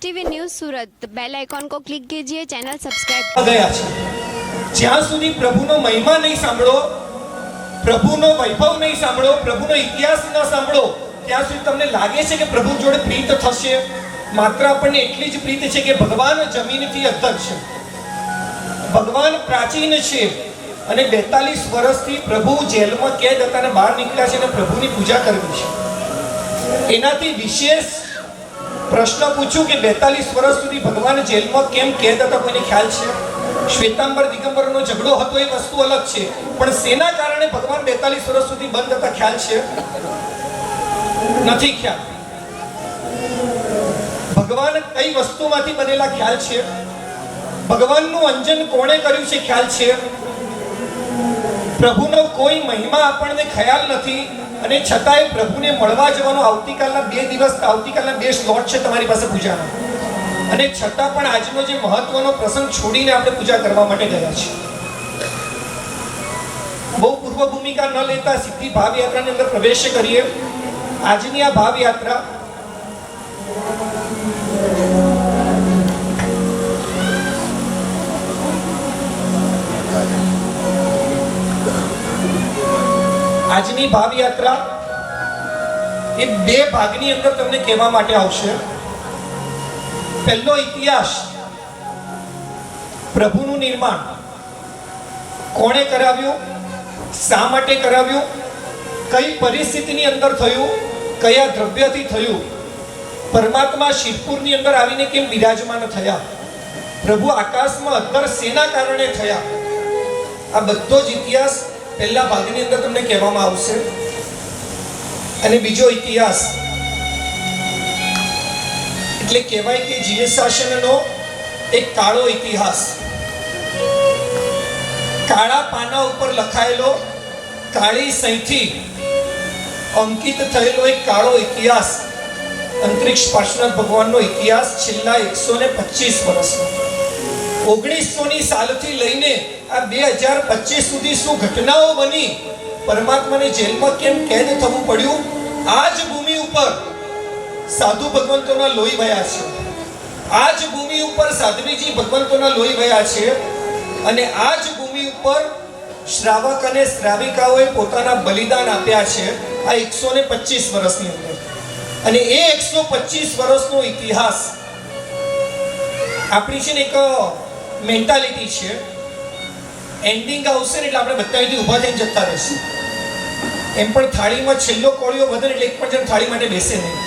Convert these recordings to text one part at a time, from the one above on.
TV news Surat bell icon को click कीजिए channel subscribe ગયા છે। જ્યાં સુધી પ્રભુનો મહિમા નહીં સાંભળો, પ્રભુનો વૈભવ નહીં સાંભળો, પ્રભુનો ઇતિહાસ ન સાંભળો, ત્યાં સુધી તમને લાગે છે કે પ્રભુ જોડે પ્રીત થશે। માત્ર આપણને એટલી જ પ્રીત છે કે ભગવાન જમીનથી અધર છે, ભગવાન પ્રાચીન છે અને 42 વર્ષથી પ્રભુ જેલમાં કેદ હતા અને બહાર નીકળ્યા છે અને પ્રભુની પૂજા કરવી છે। એનાથી વિશેષ પ્રશ્ન પૂછું કે 42 વર્ષ સુધી ભગવાન જેલમાં કેમ કેદ હતા, કોઈને ખ્યાલ છે? શ્વેતાંબર દિગંબરનો ઝઘડો હતો એ વસ્તુ અલગ છે, પણ શેના કારણે ભગવાન 42 વર્ષ સુધી બંધ હતા ખ્યાલ છે? નથી ખ્યાલ। ભગવાન કઈ વસ્તુમાંથી બનેલા ખ્યાલ છે? ભગવાનનું અંજન કોણે કર્યું છે ખ્યાલ છે? પ્રભુનો કોઈ મહિમા આપણને ખ્યાલ નથી અને છતાંય પ્રભુને મળવા જવાનો આવતીકાલના 2 દિવસ, આવતીકાલના 2 સ્લોટ છે તમારી પાસે પૂજાના, અને છતાં પણ આજનો જે મહત્વનો પ્રસંગ છોડીને આપણે પૂજા કરવા માટે ગયા છીએ। બહુ પૂર્વ ભૂમિકા ન લેતા સીધી ભાવ યાત્રાની અંદર પ્રવેશ કરીએ। આજની આ ભાવ યાત્રા આજની ભાવ યાત્રા એ 2 ભાગની અંદર તમને કહેવા માટે આવશે। પહેલો ઇતિહાસ, પ્રભુનું નિર્માણ કોણે કરાવ્યું, શા માટે કરાવ્યું, કઈ પરિસ્થિતિની અંદર થયું, કયા દ્રવ્યથી થયું, પરમાત્મા શિવપુરની અંદર આવીને કેમ બિરાજમાન થયા, પ્રભુ આકાશમાં અધર શેના કારણે થયા, આ બધો જ ઇતિહાસ પહેલા ભાગની અંદર તમને કહેવામાં આવશે। અને બીજો ઇતિહાસ એટલે કહેવાય કે જીવ શાસનનો એક કાળો ઇતિહાસ, કાળા પાના ઉપર લખાયેલો, કાળી સહીથી અંકિત થયેલો એક કાળો ઇતિહાસ, અંતરિક્ષ પાર્શ્વનાથ ભગવાનનો ઇતિહાસ છેલ્લા 125 વર્ષનો। 1900ની સાલથી લઈને આ 2025 સુધી શું ઘટનાઓ બની, પરમાત્માને જેલમાં કેમ કેદ થવું પડ્યું, આ જ ભૂમિ ઉપર સાધુ ભગવંતોના લોહી વહ્યા છે, આ જ ભૂમિ ઉપર સાધ્વીજી ભગવંતોના લોહી વહ્યા છે, અને આ જ ભૂમિ ઉપર શ્રાવક અને શ્રાવિકાઓએ પોતાના બલિદાન આપ્યા છે આ 125 વર્ષની અંદર। અને એ 125 વર્ષનો ઇતિહાસ આપણી છે ને એક મેન્ટાલિટી છે, એન્ડિંગ આવશે ને એટલે આપણે બધા અહીંથી ઊભા થઈને જતા રહીશું। એમ પણ થાળીમાં છેલ્લો કોળિયો વધે એટલે એક પણ જણ થાળી માટે બેસે નહીં।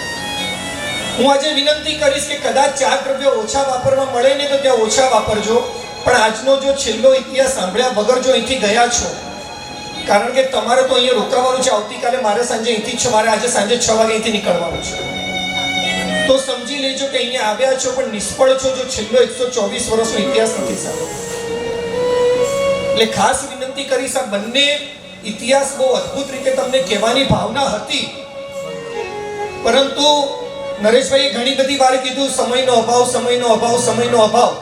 હું આજે વિનંતી કરીશ કે કદાચ 4 દ્રવ્યો ઓછા વાપરવા મળે ને તો ત્યાં ઓછા વાપરજો, પણ આજનો જો છેલ્લો ઇતિહાસ સાંભળ્યા વગર જો અહીંથી ગયા છો, કારણ કે તમારે તો અહીંયા રોકાવાનું છે, આવતીકાલે મારે સાંજે અહીંથી જ, મારે આજે સાંજે 6 વાગે અહીંથી નીકળવાનું છે, તો સમજી લેજો કે અહીંયા આવ્યા છો પણ નિષ્ફળ છો જો છેલ્લો 124 વર્ષનો ઇતિહાસ નથી સાંભળ્યો। એટલે ખાસ વિનંતી કરીશ, આ બંને ઇતિહાસ બહુ અદ્ભુત રીતે તમને કહેવાની ભાવના હતી, પરંતુ નરેશભાઈએ ઘણી બધી વાર કીધું સમયનો અભાવ, સમયનો અભાવ, સમયનો અભાવ,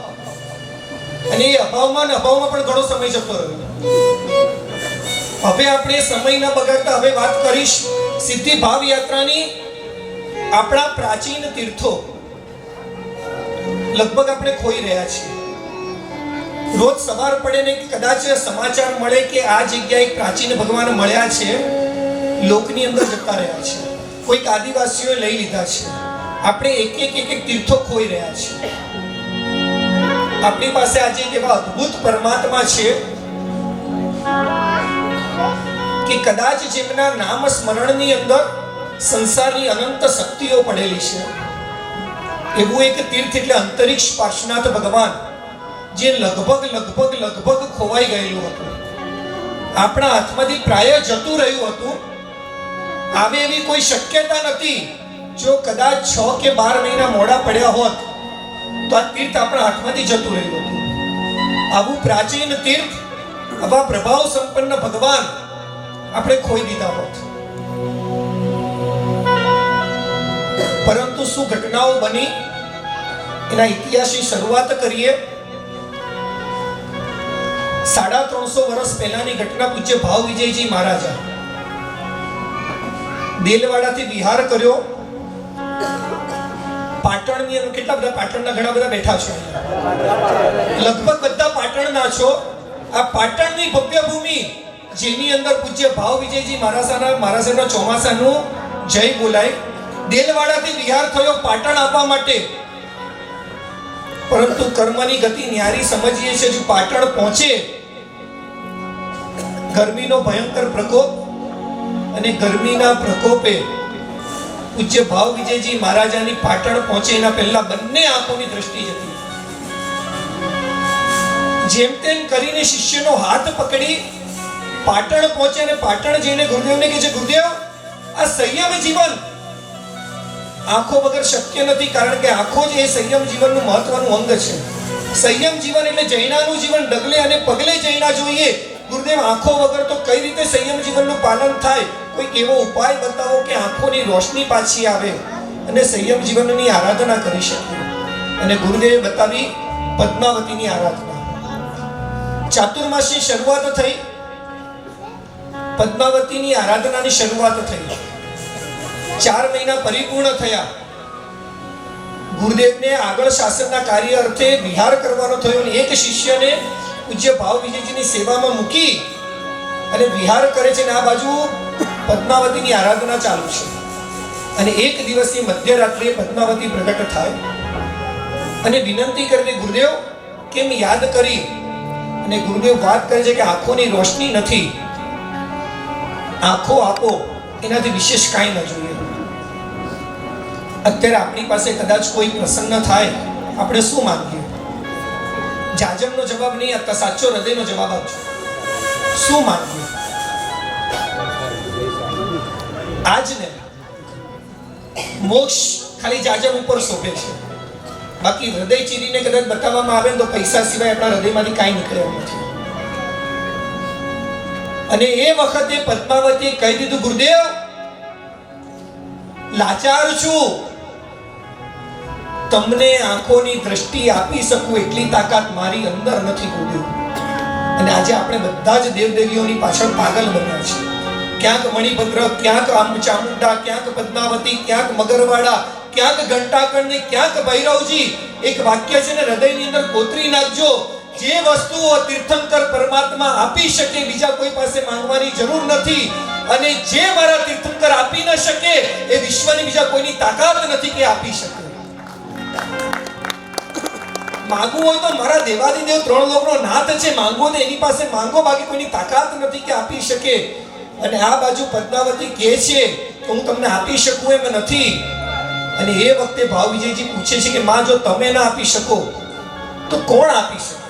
અને એ અભાવમાં પણ ઘણો સમય જતો રહ્યો। હવે આપણે સમય ન બગાડતા હવે વાત કરીશ સીધી ભાવ યાત્રાની। આપણા પ્રાચીન તીર્થો લગભગ આપણે ખોઈ રહ્યા છીએ। રોજ સવાર પડે ને કદાચ સમાચાર મળે કે આ જગ્યાએ પ્રાચીન ભગવાન મળ્યા છે, લોકની અંદર જતા રહ્યા છે, કોઈક આદિવાસીઓએ લઈ લીધા છે, આપણે એક એક તીર્થો ખોઈ રહ્યા છીએ। આપણી પાસે આજે એવા અદ્ભુત પરમાત્મા છે કે કદાચ જેમના નામ સ્મરણની અંદર સંસારની અનંત શક્તિઓ પડેલી છે, એવું એક તીર્થ એટલે અંતરિક્ષ પાર્શ્વનાથ ભગવાન, જે લગભગ ખોવાઈ ગયેલું હતું, આપણા હાથમાંથી પ્રાય જતું રહ્યું હતું। આવે એવી કોઈ શક્યતા નથી, જો કદાચ 6 કે 12 મહિના મોડા પડ્યા હોત તો આ તીર્થ આપણા હાથમાંથી જતું રહ્યું હતું। આવું પ્રાચીન તીર્થ, આવા પ્રભાવ સંપન્ન ભગવાન આપણે ખોઈ દીધા હોત। પરંતુ શું ઘટનાઓ બની એના ઇતિહાસની શરૂઆત કરીએ। 350 વર્ષ પહેલાની ઘટના, પૂજ્ય ભાવ વિજયજી મહારાજા દેલવાડાથી વિહાર કર્યો, પાટણની અંદર કેટલા બધા પાટણના ઘણા બધા બેઠા છો, લગભગ બધા પાટણના છો. આ પાટણની ભવ્ય ભૂમિ જેની અંદર પૂજ્ય ભાવ વિજયજી મહારાજના ચોમાસાનું જય બોલાય. દેલવાડાથી વિહાર થયો પાટણ આપવા માટે, પરંતુ કર્મની ગતિ ન્યારી સમજીએ છે. જો પાટણ પહોંચે, ગરમીનો ભયંકર પ્રકોપ, અને ગરમીના પ્રકોપે પૂજ્ય ભાવ વિજયજી મહારાજાની પાટણ પહોંચે એના પહેલા બંને આંખોની દ્રષ્ટિ જતી. જેમ તેમ કરીને શિષ્યનો હાથ પકડી પાટણ પહોંચે અને પાટણ જઈને ગુરુદેવને કહે છે, ગુરુદેવ, આ સંયમ જીવન આંખો વગર શક્ય નથી, કારણ કે આંખો જ એ સંયમ જીવનનું મહત્વનું અંગ છે. સંયમ જીવન એટલે જૈનાનું જીવન ડગલે અને પગલે જૈના જોઈએ. ગુરુદેવ, આંખો વગર તો કઈ રીતે સંયમ જીવનનું પાલન થાય? કોઈક એવો ઉપાય બતાવો કે આંખોની રોશની પાછી આવે અને સંયમ જીવનની આરાધના કરી શકીએ. અને ગુરુદેવે બતાવી પદ્માવતીની આરાધના. ચાતુર્માસની શરૂઆત થઈ, પદ્માવતીની આરાધનાની શરૂઆત થઈ. 4 મહિના પરિપૂર્ણ થયા. ગુરુદેવને આગળ શાસનના કાર્ય અર્થે વિહાર કરવાનો થયો અને એક શિષ્યને પૂજ્ય ભાવ વિજયજીની સેવામાં મૂકી અને વિહાર કરે છે, અને આ બાજુ પદ્માવતીની આરાધના ચાલુ છે. અને એક દિવસની મધ્યરાત્રિએ પદ્માવતી પ્રગટ થાય અને વિનંતી કરીને, ગુરુદેવ, કેમ યાદ કરી? અને ગુરુદેવ વાત કરે છે કે આંખોની રોશની નથી, આંખો આપો, એનાથી વિશેષ કાંઈ ન જોઈએ. અત્યારે આપણી પાસે કદાચ કોઈ પ્રસંગ થાય, આપણે શું માંગીએ? જાજમનો જવાબ નહીં આપતા, સાચો હૃદયનો જવાબ આપજો. શું માંગીએ? આજ ને મોક્ષ ખાલી જાજમ ઉપર શોભે છે, બાકી હૃદય ચીરીને કદાચ બતાવવામાં આવે તો પૈસા સિવાય આપણા હૃદયમાંથી કાંઈ નીકળે એમ નથી. અને એ વખતે પદ્માવતીએ કહી દીધું, ગુરુદેવ, લાચાર છું, તમને આંખોની દ્રષ્ટિ આપી શકું એટલી તાકાત મારી અંદર નથી, ગુરુદેવ. અને આજે આપણે બધા જ દેવદેવીઓની પાછળ પાગલ બન્યા છે. ક્યાંક મણિભદ્ર, ક્યાંક ચામુંડા, ક્યાંક પદ્માવતી, ક્યાંક મગરવાડા, ક્યાંક ઘંટાકણ ને ક્યાંક ભૈરવજી. એક વાક્ય છે ને, હૃદયની અંદર કોતરી નાખજો, જે વસ્તુઓ તીર્થંકર પરમાત્મા આપી શકે, બીજા કોઈ પાસે માંગવાની જરૂર નથી. અને જે મારા તીર્થંકર આપી ન શકે, એ વિશ્વની બીજા કોઈની તાકાત નથી કે આપી શકે. માંગવું હોય તો મારા દેવાદિદેવ 3 લોકનો નાથ છે, માંગવો ને એની પાસે માંગો, બાકી કોઈની તાકાત નથી કે આપી શકે. અને આ બાજુ પદ્માવતી કહે છે કે હું તમને આપી શકું એમ નથી. અને એ વખતે ભાવ વિજયજી પૂછે છે કે માં, જો તમે ના આપી શકો તો કોણ આપી શકે?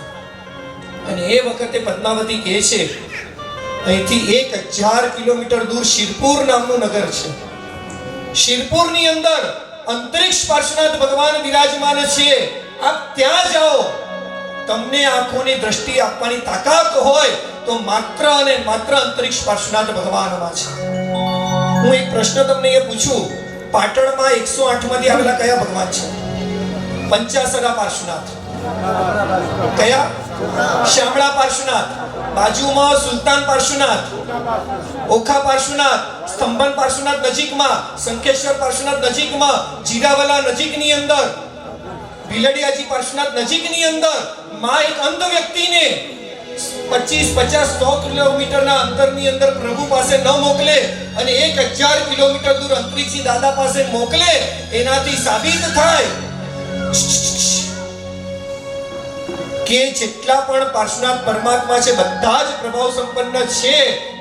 અને એ વખતે પદ્માવતી કહે છે, અહીંથી 1000 કિલોમીટર દૂર શિરપુર નામનું નગર છે. શિરપુરની અંદર અંતરિક્ષ પાર્શ્વનાથ ભગવાન વિરાજમાન છે. આપ ત્યાં જાઓ, તમને આંખોની દ્રષ્ટિ આપવાની તાકાત હોય તો માત્ર અને માત્ર અંતરિક્ષ પાર્શ્વનાથ ભગવાનમાં છે. હું એક પ્રશ્ન તમને એ પૂછું, પાટણમાં 108 માંથી આવેલા કયા ભગવાન છે? પંચાસરા પાર્શ્વનાથ. કયા? શામળા પાર્શ્વનાથ. બાજુમાં સુલતાન પાર્શ્વનાથ, ઓખા પાર્શ્વનાથ, સ્તંભન પાર્શ્વનાથ નજીકમાં, શંખેશ્વર પાર્શ્વનાથ નજીકમાં, જીરાવલા નજીકની અંદર, ભીલડિયાજી પાર્શ્વનાથ નજીકની અંદર. માં એક અંધ વ્યક્તિને 25, 50, 100 કિલોમીટરના અંતરની અંદર પ્રભુ પાસે ન મોકલે અને 1000 કિલોમીટર દૂર અંતરિક્ષી દાદા પાસે મોકલે, એનાથી સાબિત થાય કે જેટલા પણ પાર્શ્વનાથ પરમાત્મા છે બધા જ પ્રભાવ સંપન્ન છે,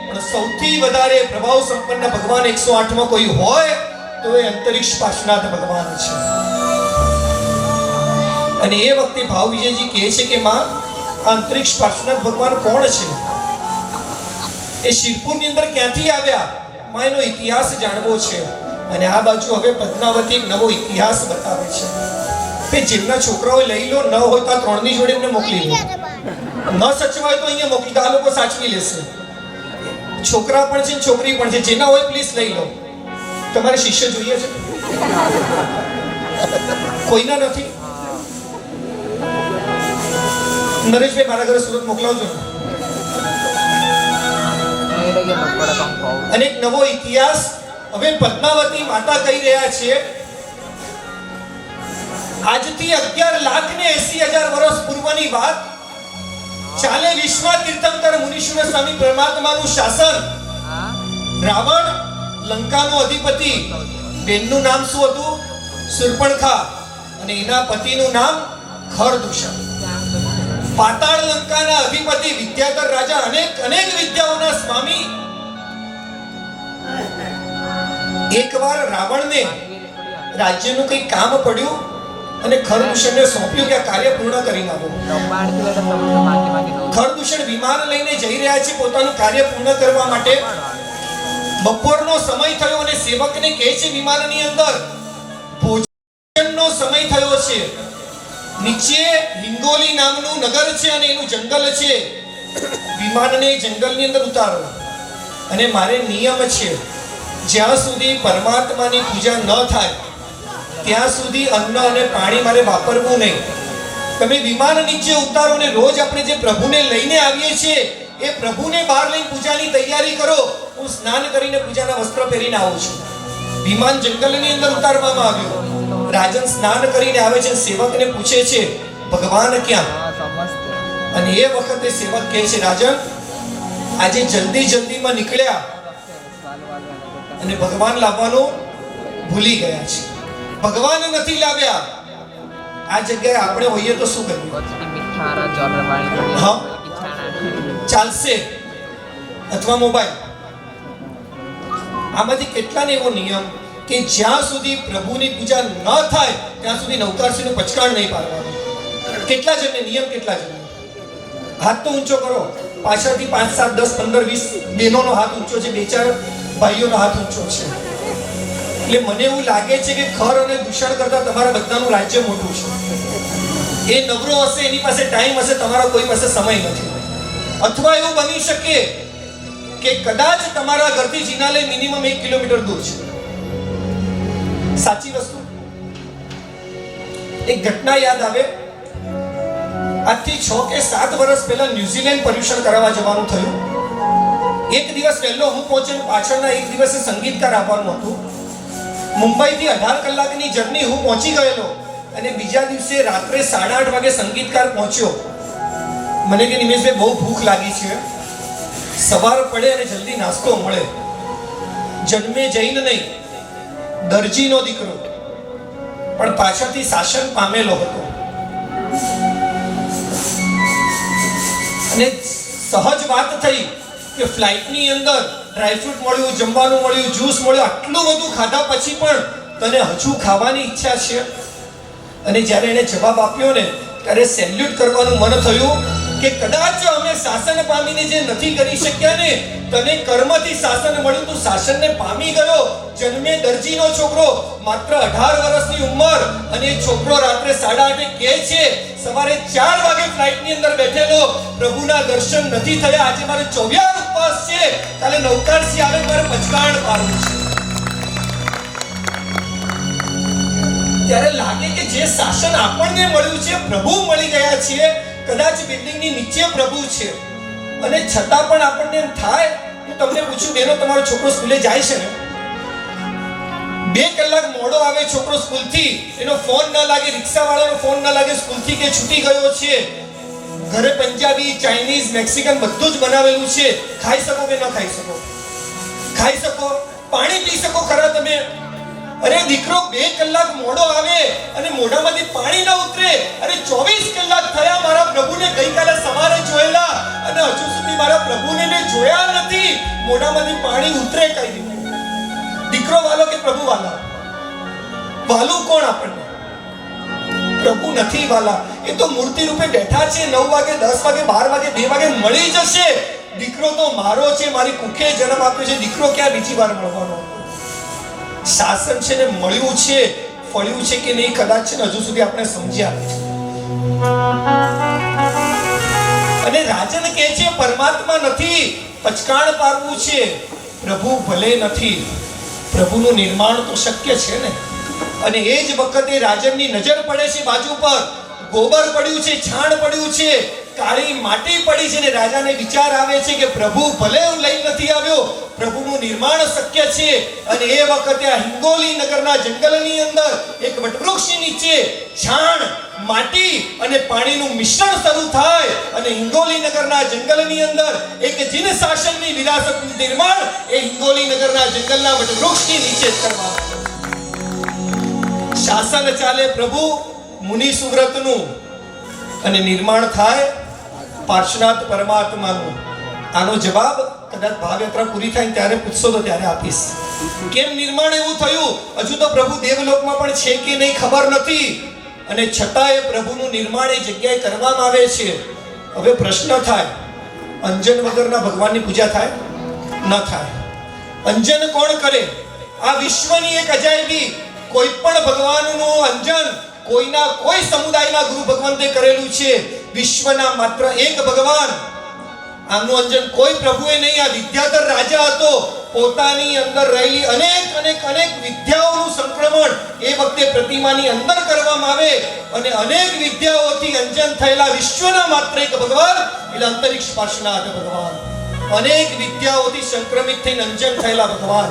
પણ સૌથી વધારે પ્રભાવ સંપન્ન ભગવાન 108 માં કોઈ હોય તો એ અંતરિક્ષ પાર્શ્વનાથ ભગવાન છે. અને એ વખતે ભાવ વિજયજી કહે છે કે માં, અંતરિક્ષ પાર્શ્વનાથ ભગવાન કોણ છે? એ શિરપુરની અંદર ક્યાંથી આવ્યા? માં, એનો ઇતિહાસ જાણવો છે. અને આ બાજુ હવે પદ્માવતી એક નવો ઇતિહાસ બતાવે છે કે જેમના છોકરાઓ લઈ લો, ન હોય તો 3 ની જોડે એમને મોકલી લો, ન સચવાય તો અહીંયા મોકલી દો, આ લોકો સાચવી લેશે. છોકરા પણ છે, છોકરી પણ છે, જેના હોય પ્લીઝ લઈ લો. તમારે શિષ્ય જોઈએ છે? કોઈના નથી? નરેશભાઈ, મારા ઘરે સુરત મોકલાવજો. અને એક નવો ઇતિહાસ હવે પદ્માવતી માતા કહી રહ્યા છે આજથી 11,80,000 વર્ષ પૂર્વની વાત ચાલે વિશ્વ તીર્થંકર મુનીશ્વર સ્વામી પરમાત્માનું શાસન. રાવણ લંકાનો અધિપતિ, બેનનું નામ શું હતું? શૂર્પણખા, અને એના પતિનું નામ ખરદૂષણ. પાતાળ લંકાના અધિપતિ વિદ્યાધર રાજા, અનેક વિદ્યાઓના સ્વામી. એકવાર રાવણને રાજ્યનું કંઈ કામ પડ્યું અને ખરદૂષણને સોંપ્યું કે આ કાર્ય પૂર્ણ કરી નાખો. ખરદૂષણ વિમાન લઈને જઈ રહ્યા છે પોતાનું કાર્ય પૂર્ણ કરવા માટે. બપોરનો સમય થયો અને સેવકને કહે છે વિમાનની અંદર ભોજનનો સમય થયો છે. નીચે હિંગોલી નામનું નગર છે અને એનું જંગલ છે. વિમાનને જંગલની અંદર ઉતારો અને મારે નિયમ છે જ્યાં સુધી પરમાત્માની પૂજા ન થાય ત્યાં સુધી અન્ન અને પાણી મારે વાપરવું નહીં. તમે વિમાન નીચે ઉતારો અને રોજ આપણે જે પ્રભુને લઈને આવીએ છીએ એ પ્રભુને બહાર લઈને પૂજાની તૈયારી કરો. હું સ્નાન કરીને પૂજાના વસ્ત્ર પહેરીને આવું છું. વિમાન જંગલની અંદર ઉતારવામાં આવ્યું. રાજન સ્નાન કરીને આવે છે, સેવકને પૂછે છે ભગવાન ક્યાં? અને એ વખતે સેવક કહે છે રાજન આજે જલ્દીમાં નીકળ્યા અને ભગવાન લાવવાનું ભૂલી ગયા છે. ભગવાન નથી લાવ્યા. આ જગ્યાએ આપણે હોઈએ તો શું કરીએ? હા ચાલશે, અથવા મોબાઈલ. આમાંથી કેટલાને એવો નિયમ કે જ્યાં સુધી પ્રભુની પૂજા ન થાય ત્યાં સુધી નવકારસીનું પચકાણ નહીં પાડવાનું. કેટલા જણને નિયમ? કેટલા જણને? હાથ તો ઊંચો કરો. પાછળથી 5, 7, 10, 15, 20 બહેનોનો હાથ ઊંચો છે, 2-4 ભાઈઓનો હાથ ઊંચો છે. એટલે મને એવું લાગે છે કે ખર અને દૂષણ કરતા તમારા બધાનું રાજ્ય મોટું છે. એ નવરો હશે, એની પાસે ટાઈમ હશે, તમારા કોઈ પાસે સમય નથી. અથવા એવું બની શકે કે કદાચ તમારા ઘરથી જિનાલય મિનિમમ 1 કિલોમીટર દૂર છે. સાચી વસ્તુ. એક ઘટના યાદ આવે. આજથી 6 કે 7 વર્ષ પહેલા ન્યુઝીલેન્ડ પર્યુષણ કરાવવા જવાનું થયું. એક દિવસ પહેલો હું પહોંચેલો, પાછળના એક દિવસે સંગીતકાર આવવાનું હતું. મુંબઈથી 18 કલાકની જર્ની હું પહોંચી ગયેલો અને બીજા દિવસે રાત્રે 8:30 વાગે સંગીતકાર પહોંચ્યો. મને કે નિમેશભાઈ બહુ ભૂખ લાગી છે, સવાર પડે અને જલ્દી નાસ્તો મળે. જન્મે જૈન નહીં, દરજીનો દીકરો, પણ પાછળથી શાસન પામેલો હતો. અને સહજ વાત થઈ કે ફ્લાઇટની અંદર ડ્રાયફ્રૂટ મળ્યું, જમવાનું મળ્યું, જ્યુસ મળ્યું. આટલું બધું ખાધા પછી પણ તને હજુ ખાવાની ઈચ્છા છે? અને જ્યારે એને જવાબ આપ્યો ને ત્યારે સેલ્યુટ કરવાનું મન થયું કે કદાચ અમે શાસન પામીને જે નથી કરી શક્યા ને, તને કર્મથી શાસન મળ્યું, તું શાસનને પામી ગયો. જન્મે દરજીનો છોકરો, માત્ર 18 વર્ષની ઉંમર, અને એ છોકરો રાત્રે 8:30 કહે છે સવારે 4 વાગે ફ્લાઇટની અંદર બેઠેલો, પ્રભુના દર્શન નથી થયા, આજે મારે 24 ઉપવાસ છે, કાલે નવકારસી આવે મારે પચકાણ પાડવું છે. ત્યારે લાગે કે જે શાસન આપણને મળ્યું છે, પ્રભુ મળી ગયા છે, કદાચ બિલ્ડિંગની નીચે પ્રભુ છે, અને છતાં પણ આપણને એમ થાય. હું તમને પૂછું બેનો, તમારો છોકરો સ્કૂલે જાય છે ને? 2 કલાક મોડો આવે છોકરો સ્કૂલથી, એનો ફોન ન લાગે, રિક્ષાવાળાનો ફોન ન લાગે, સ્કૂલથી કે છૂટી ગયો છે. ઘરે પંજાબી, ચાઇનીઝ, મેક્સિકન બધું જ બનાવેલું છે. ખાઈ શકો કે ન ખાઈ શકો? ખાઈ શકો. પાણી પી શકો ખરા તમે? અરે દીકરો 2 કલાક મોડો આવે અને મોઢામાંથી પાણી ન ઉતરે. અરે 24 કલાક થયા મારા પ્રભુને ગઈકાલે સવારે જોયેલા અને હજુ સુધી મારા પ્રભુને મેં જોયા નથી. મોઢામાંથી પાણી ઉતરે કઈ રીતે? દીકરો વાલો કે પ્રભુ વાલા? વાલું કોણ આપણને? પ્રભુ નથી વાલા. એ તો મૂર્તિ રૂપે બેઠા છે. 9 વાગે, 10 વાગે, 12 વાગે, 2 વાગે મળી જશે. દીકરો તો મારો છે, મારી કુખે જન્મ આપ્યો છે. દીકરો ક્યાં બીજી વાર મળવાનો? શાસન છે ને મળ્યું છે, ફળ્યું છે કે નહીં કદાચ છે ને હજુ સુધી આપણે સમજ્યા. અને રાજન કહે છે પરમાત્મા નથી, પચકાણ પારવું છે. પ્રભુ ભલે નથી, પ્રભુનું નિર્માણ તો શક્ય છે ને. અને એ જ વખતે રાજનની નજર પડે છે બાજુ પર. ગોબર પડ્યું છે, છાણ પડ્યું છે, કાળી માટી પડી છે ને રાજાને વિચાર આવે છે કે પ્રભુ ભલે હું લઈ નથી આવ્યો, પ્રભુનું નિર્માણ શક્ય છે. અને એ વખતે આ હિંગોલી નગરના જંગલની અંદર એક વટવૃક્ષની નીચે છાણ, માટી અને પાણીનું મિશ્રણ શરૂ થાય અને હિંગોલી નગરના જંગલની અંદર એક જીન શાસનની વિરાસતનું નિર્માણ એ હિંગોલી નગરના જંગલના વટવૃક્ષની નીચે જ કરવામાં આવે. શાસન ચાલે પ્રભુ મુનિ સુવ્રતનું અને નિર્માણ થાય પાર્શ્વનાથ પરમાત્માનું. આનો જવાબ કદાચ ભાવયાત્રા પૂરી થાય ત્યારે પૂછશો તો ત્યારે આપીશ. કેમ નિર્માણ એવું થયું હજુ તો પ્રભુ દેવલોકમાં પણ છે કે નહીં ખબર નથી, અને છતાંય પ્રભુનું નિર્માણ એ જગ્યાએ કરવામાં આવે છે. હવે પ્રશ્ન થાય, અંજન વગરના ભગવાનની પૂજા થાય? ન થાય. અંજન કોણ કરે? આ વિશ્વની એક અજાયબી. કોઈ પણ ભગવાનનું અંજન કોઈના કોઈ સમુદાયના ગુરુ ભગવંતે કરેલું છે. વિશ્વના માત્ર એક ભગવાન, આમનું અંજન કોઈ પ્રભુએ નહીં. આ વિદ્યાધર રાજા હતો, પોતાની અંદર રહેલી અનેક વિદ્યાઓનું સંક્રમણ એ વખતે પ્રતિમાની અંદર કરવામાં આવે અને અનેક વિદ્યાઓથી અંજન થયેલા વિશ્વના માત્ર એક ભગવાન એટલે અંતરિક્ષ પાર્શ્વનાથ ભગવાન. અનેક વિદ્યાઓથી સંક્રમિત થઈને અંજન થયેલા ભગવાન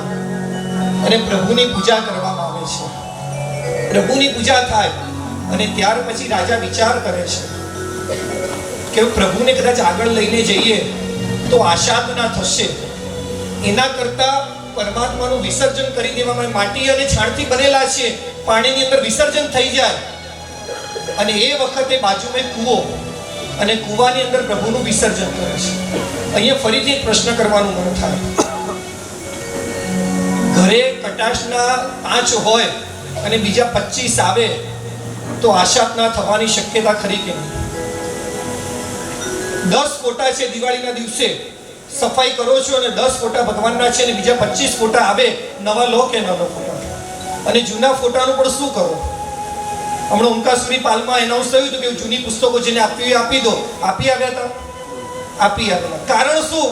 અને પ્રભુની પૂજા કરવામાં આવે છે. પ્રભુની પૂજા થાય અને ત્યાર પછી રાજા વિચાર કરે છે કે પ્રભુને કદાચ આગળ લઈને જઈએ તો આશાદના થશે. એના કરતા પરમાત્માનું વિસર્જન કરી દેવામાં, માટી અને છાણથી બનેલા છે, પાણીની અંદર વિસર્જન થઈ જાય. અને એ વખતે બાજુમાં કૂવો અને કૂવાની અંદર પ્રભુનું વિસર્જન કરે છે. અહીંયા ફરીથી એક પ્રશ્ન કરવાનું મન થાય. ઘરે કટાશના 5 હોય અને બીજા 25 આવે તો આશાદના થવાની શક્યતા ખરી કે નહીં? 10 ફોટા છે દિવાળીના દિવસે, સફાઈ કરો છો અને 10 ફોટા ભગવાનના છે અને બીજા 25 ફોટા આવે, નવા લો કે ન લો ફોટા? અને જૂના ફોટાનું પણ શું કરો? હમણાં ઓમકાસુરી પાલમાં એનાઉન્સ થયું હતું કે જૂની પુસ્તકો જેને આપવી આપી દો. આપી આવ્યા હતા? આપી આવેલા. કારણ શું?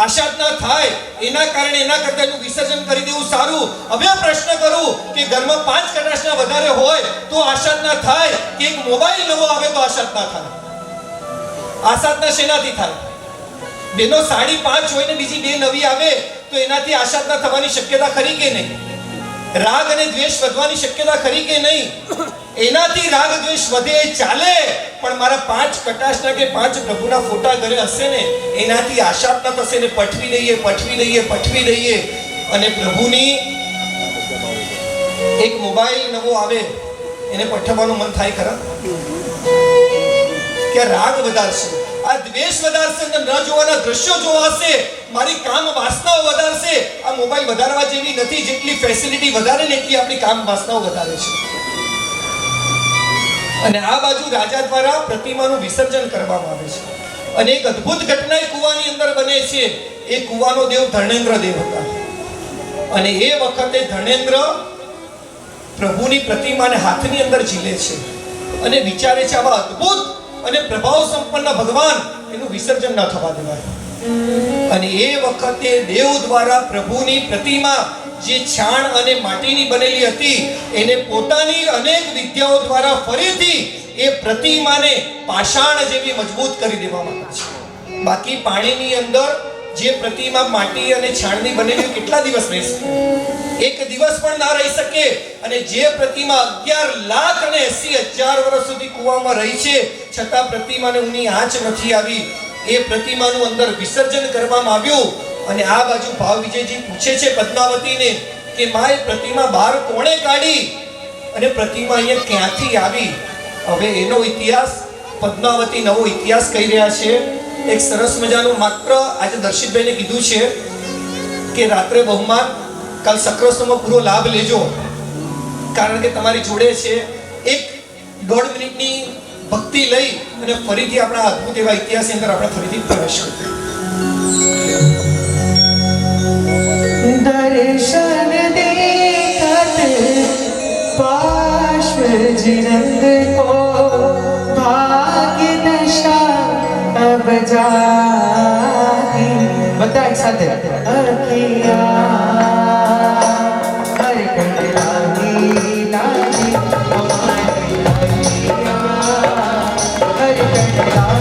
આશાદના થાય એના કારણે એના કરતા એનું વિસર્જન કરી દેવું સારું. હવે પ્રશ્ન કરું કે ઘરમાં 5 કટાશના વધારે હોય તો આશાદના થાય કે એક મોબાઈલ નવો આવે તો આશાદના થાય? આશાદના શેનાથી થાય? બેનો સાડી 5 હોય ને બીજી 2 નવી આવે તો એનાથી આશાદના થવાની શક્યતા ખરી કે નહીં? રાગ અને દ્વેષ વધવાની શક્યતા ખરી કે નહીં? એનાથી રાગ દ્વેષ વધે ચાલે, પણ મારા 5 કટાશના કે 5 પ્રભુના ફોટા ઘરે હશે ને એનાથી આશાદના થશે ને પઠવી દઈએ અને પ્રભુની એક મોબાઈલ નવો આવે એને પઠવવાનું મન થાય ખરા? કે રાગ વધારશે, આ દ્વેષ વધારશે, ન જોવાના દ્રશ્યો જોવાશે, મારી કામ વાસનાઓ વધારશે. આ મોબાઈલ વધારવા જેવી નથી. જેટલી ફેસિલિટી વધારે ને એટલી આપણી કામ વાસનાઓ વધારે છે. અને આ બાજુ રાજા દ્વારા પ્રતિમાનું વિસર્જન કરવામાં આવે છે. અને એક અદ્ભુત ઘટના કૂવાની અંદર બને છે. એ કૂવાનો દેવ ધર્ણેન્દ્ર દેવ હતા. અને એ વખતે ધર્ણેન્દ્ર પ્રભુની પ્રતિમાને હાથની અંદર ઝીલે છે અને વિચારે છે આવા અદ્ભુત અને પ્રભાવ સંપન્ન ભગવાન એનું વિસર્જન ન થવા દેવાય. અને એ વખતે દેવ દ્વારા પ્રભુની પ્રતિમા જે છાણ અને માટીની બનેલી હતી એને પોતાની અનેક વિદ્યાઓ દ્વારા ફરીથી એ પ્રતિમાને પાષાણ જેવી મજબૂત કરી દેવામાં આવે છે. બાકી પાણીની અંદર જે પ્રતિમા માટી અને છાણની બનેલી કેટલા દિવસ રહી શકે? 1 દિવસ પણ ના રહી શકે. અને જે પ્રતિમા 11,80,000 વર્ષ સુધી કૂવામાં રહી છે છતાં પ્રતિમાને ઊની આંચ નથી આવી. એ પ્રતિમાનું અંદર વિસર્જન કરવામાં આવ્યું. અને આ બાજુ ભાવ વિજયજી પૂછે છે પદ્માવતીને કે માય પ્રતિમા બહાર કોણે કાઢી અને પ્રતિમા અહીંયા ક્યાંથી આવી? હવે એનો ઇતિહાસ પદ્માવતી નવો ઇતિહાસ કહી રહ્યા છે. એક સરસ મજાનું માત્ર આજે દર્શિતભાઈને કીધું છે કે રાત્રે બહુમાન કાલ સક્રસમાં પૂરો લાભ લેજો, કારણ કે તમારી જોડે છે 1-1.5 મિનિટની ભક્તિ લઈ અને ફરીથી આપણા અદ્ભુત એવા ઇતિહાસની અંદર આપણે ફરીથી પ્રવેશ કરીએ. दर्शन देखत पार्श्व जिनंद को भाग्य दशा अब जागी. બધા એક સાથે અખિયા હર કંડલાની લાગી હમારી અખિયા હર કંડલા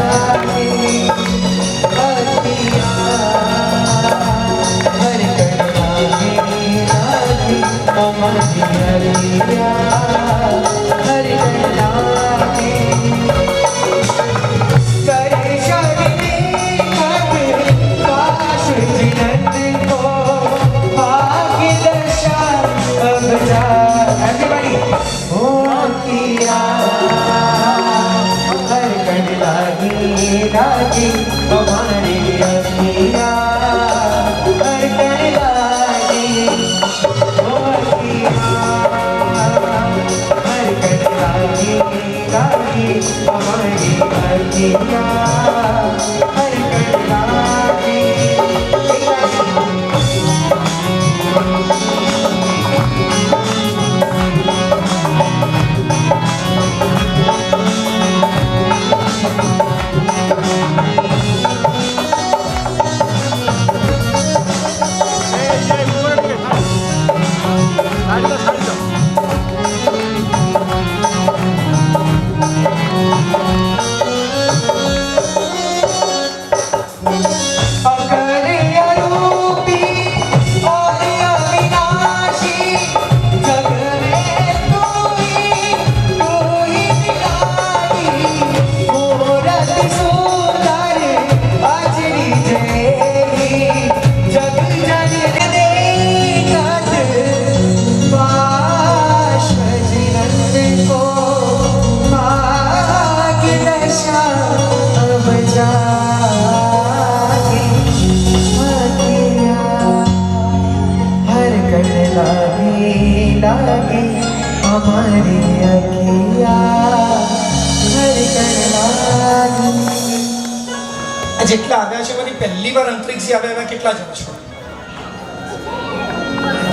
જેટલા આવ્યા છે એમાંથી પહેલી વાર અંતરિક્ષી આવ્યા એવા કેટલા જણ છો?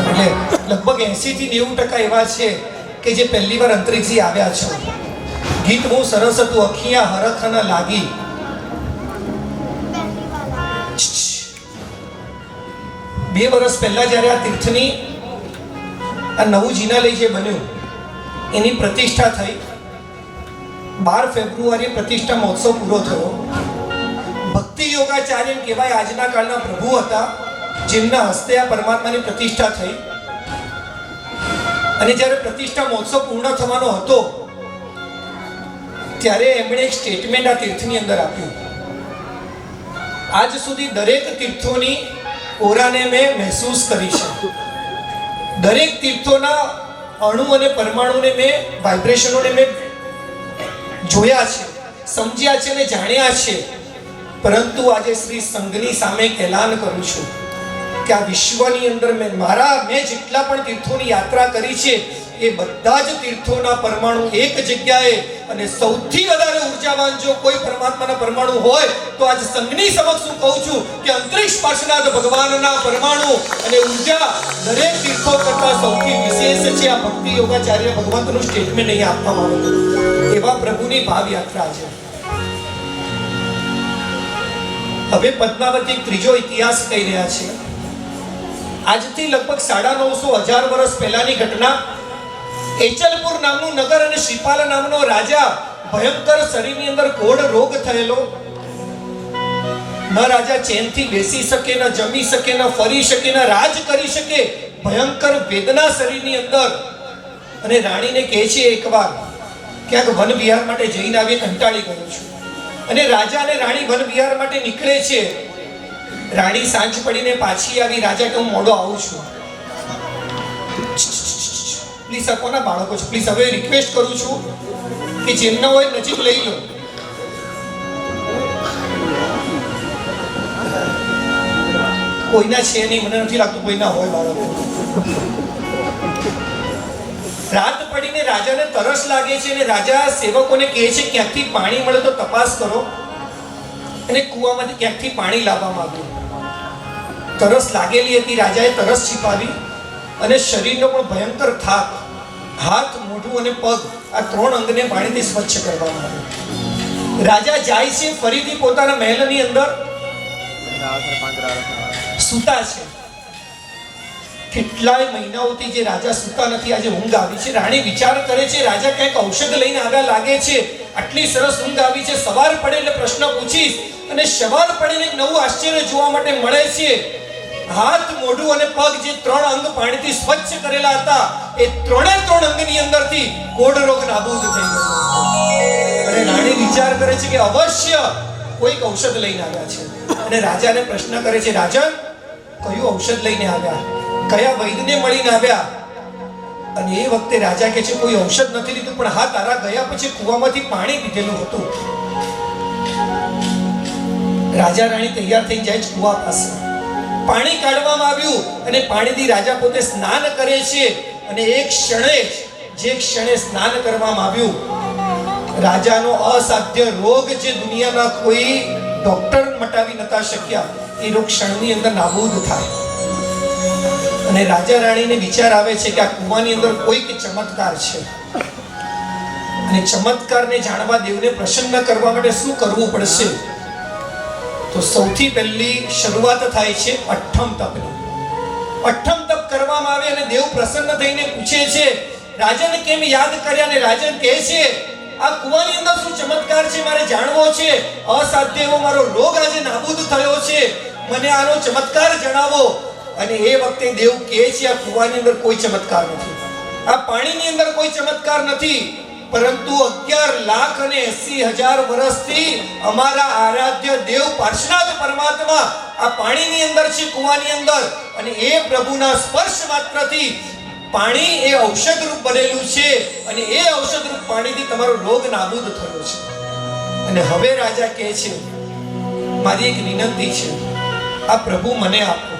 એટલે લગભગ 80 થી 90% એવા છે કે જે પહેલી વાર અંતરિક્ષી આવ્યા છો. ગીત બહુ સરસ હતું, અખિયા હરખના લાગી. 2 વર્ષ પહેલા જ્યારે આ તીર્થની આ નવું જિનાલય જે બન્યું એની પ્રતિષ્ઠા થઈ. 12 ફેબ્રુઆરીએ પ્રતિષ્ઠા મહોત્સવ પૂરો થયો. ભક્તિ યોગાચાર્ય કહેવાય આજના કાળના પ્રભુ હતા, જેમના હસ્તે આ પરમાત્માની પ્રતિષ્ઠા થઈ. અને જ્યારે પ્રતિષ્ઠા મહોત્સવ પૂર્ણ થવાનો હતો ત્યારે એમણે એક સ્ટેટમેન્ટ આ તીર્થની અંદર આપ્યું. આજ સુધી દરેક તીર્થોની ઓરાને મેં મહેસૂસ કરી છે. દરેક તીર્થોના અણુ અને પરમાણુને મેં વાઇબ્રેશનોને મેં જોયા છે, સમજ્યા છે અને જાણ્યા છે. પરંતુ આજે શ્રી સંઘની સામે એલાન કરું છું કે આ વિશ્વની અંદર મેં જેટલા પણ તીર્થોની યાત્રા કરી છે એ બધા જ તીર્થોના પરમાણુ એક જગ્યાએ, અને સૌથી વધારે ઉર્જાવાન જો કોઈ પરમાત્માના પરમાણુ હોય તો આજ સંઘની સમક્ષ હું કહું છું કે અંતરિક્ષ પાર્શ્વનાથ ભગવાનના પરમાણુ અને ઉર્જા દરેક તીર્થો કરતા સૌથી વિશેષ છે. આ ભક્તિ યોગાચાર્ય ભગવંતનું સ્ટેટમેન્ટ અહીંયા આપવામાં આવ્યું. એવા પ્રભુની ભાવ યાત્રા છે. હવે પદ્માવતી ત્રીજો ઇતિહાસ કહી રહ્યા છે. આજથી લગભગ 950,000 વર્ષ પહેલાની ઘટના. એચલપુર નામનું નગર અને શ્રીપાલ નામનો રાજા, ભયંકર શરીરની અંદર ઘોડ રોગ થયેલો. ન રાજા ચેનથી બેસી શકે, ન જમી શકે, ન ફરી શકે, ન રાજ કરી શકે. ભયંકર વેદના શરીરની અંદર. અને રાણીને કહે છે એકવાર ક્યાંક વન વિહાર માટે જઈને આવી કંટાળી ગયો છું. અને રાજા અને રાણી વન વિહાર માટે નીકળે છે. રાણી સાંજ પડીને પાછી આવી. રાજા કે હું મોડો આવું છું. પ્લીઝ આ કોના બાળકો છો? પ્લીઝ હવે રિક્વેસ્ટ કરું છું કે જેમના હોય નજીક લઈ લો. કોઈના છે નહીં, મને નથી લાગતું કોઈના હોય બાળકો. રાત પડીને રાજાને તરસ લાગે છે અને રાજા સેવકોને કહે છે ક્યાંકથી પાણી મળે તો તપાસ કરો. અને કૂવામાંથી ક્યાંકથી પાણી લાવવામાં આવ્યું. તરસ લાગેલી હતી, રાજાએ તરસ છીપાવી અને શરીરનો પણ ભયંકર થાક, હાથ, મોઢું અને પગ આ 3 અંગને પાણીથી સ્વચ્છ કરવામાં આવ્યું. રાજા જાય છે ફરીથી પોતાના મહેલની અંદર, સૂતા છે. કેટલાય મહિનાઓથી જે રાજા સૂતા નથી, આજે ઊંઘ આવી છે. રાણી વિચાર કરે છે રાજા કંઈક ઔષધ લઈને આવ્યા લાગે છે, આટલી સરસ ઊંઘ આવી છે, સવાર પડે એટલે પ્રશ્ન પૂછીશ. અને સવાર પડે એક નવું આશ્ચર્ય જોવા માટે મળે છે હાથ, મોઢું અને પગ જે 3 અંગ પાણીથી સ્વચ્છ કરેલા હતા, એ 3 અંગની અંદરથી કોઢ રોગ નાબૂદ થઈ ગયો. અને રાણી વિચાર કરે છે કે અવશ્ય કોઈક ઔષધ લઈને આવ્યા છે. અને રાજાને પ્રશ્ન કરે છે, રાજન, કયું ઔષધ લઈને આવ્યા? કયા વૈદ્યને મળીને આવ્યા? અને એ વખતે રાજા કહે છે, કોઈ ઔષધ નથી લીધું, પણ હા, તારા ગયા પછી કૂવામાંથી પાણી પીધેલું હતું. રાજા રાણી તૈયાર થઈ જાય છે કૂવા પાસે. પાણી કાઢવામાં આવ્યું અને પાણીથી રાજા પોતે સ્નાન કરે છે. અને એક ક્ષણે, જે ક્ષણે સ્નાન કરવામાં આવ્યું, રાજાનો અસાધ્ય રોગ, જે દુનિયાના કોઈ ડોક્ટર મટાવી નતા શક્યા, એ રોગ ક્ષણની અંદર નાબૂદ થાય. અને રાજા રાણીને વિચાર આવે છે કે આ કૂવાની અંદર કોઈક ચમત્કાર છે. અને ચમત્કારને જાણવા, દેવને પ્રસન્ન કરવા માટે શું કરવું પડશે? તો સૌથી પહેલી શરૂઆત થાય છે અઠ્ઠમ તપની. અઠ્ઠમ તપ કરવામાં આવે અને દેવ પ્રસન્ન થઈને પૂછે છે, રાજન કેમ યાદ કર્યા? અને રાજન કહે છે, આ કૂવાની અંદર શું ચમત્કાર છે, મારે જાણવો છે. અસાધ્ય એવો મારો રોગ આજે નાબૂદ થયો છે, મને આનો ચમત્કાર જણાવો. અને એ વખતે દેવ કહે છે, આ કૂવાની અંદર કોઈ ચમત્કાર નથી, આ પાણીની અંદર કોઈ ચમત્કાર નથી, પરંતુ 11,80,000 વર્ષથી અમારા આરાધ્ય દેવ પાર્શ્વનાથ પરમાત્મા આ પાણીની અંદર છે, કૂવાની અંદર. અને એ પ્રભુના સ્પર્શ માત્રથી પાણી એ ઔષધ રૂપ બનેલું છે. અને એ ઔષધ રૂપ પાણીથી તમારો રોગ નાબૂદ થયો છે. અને હવે રાજા કહે છે, મારી એક વિનંતી છે, આ પ્રભુ મને આપો.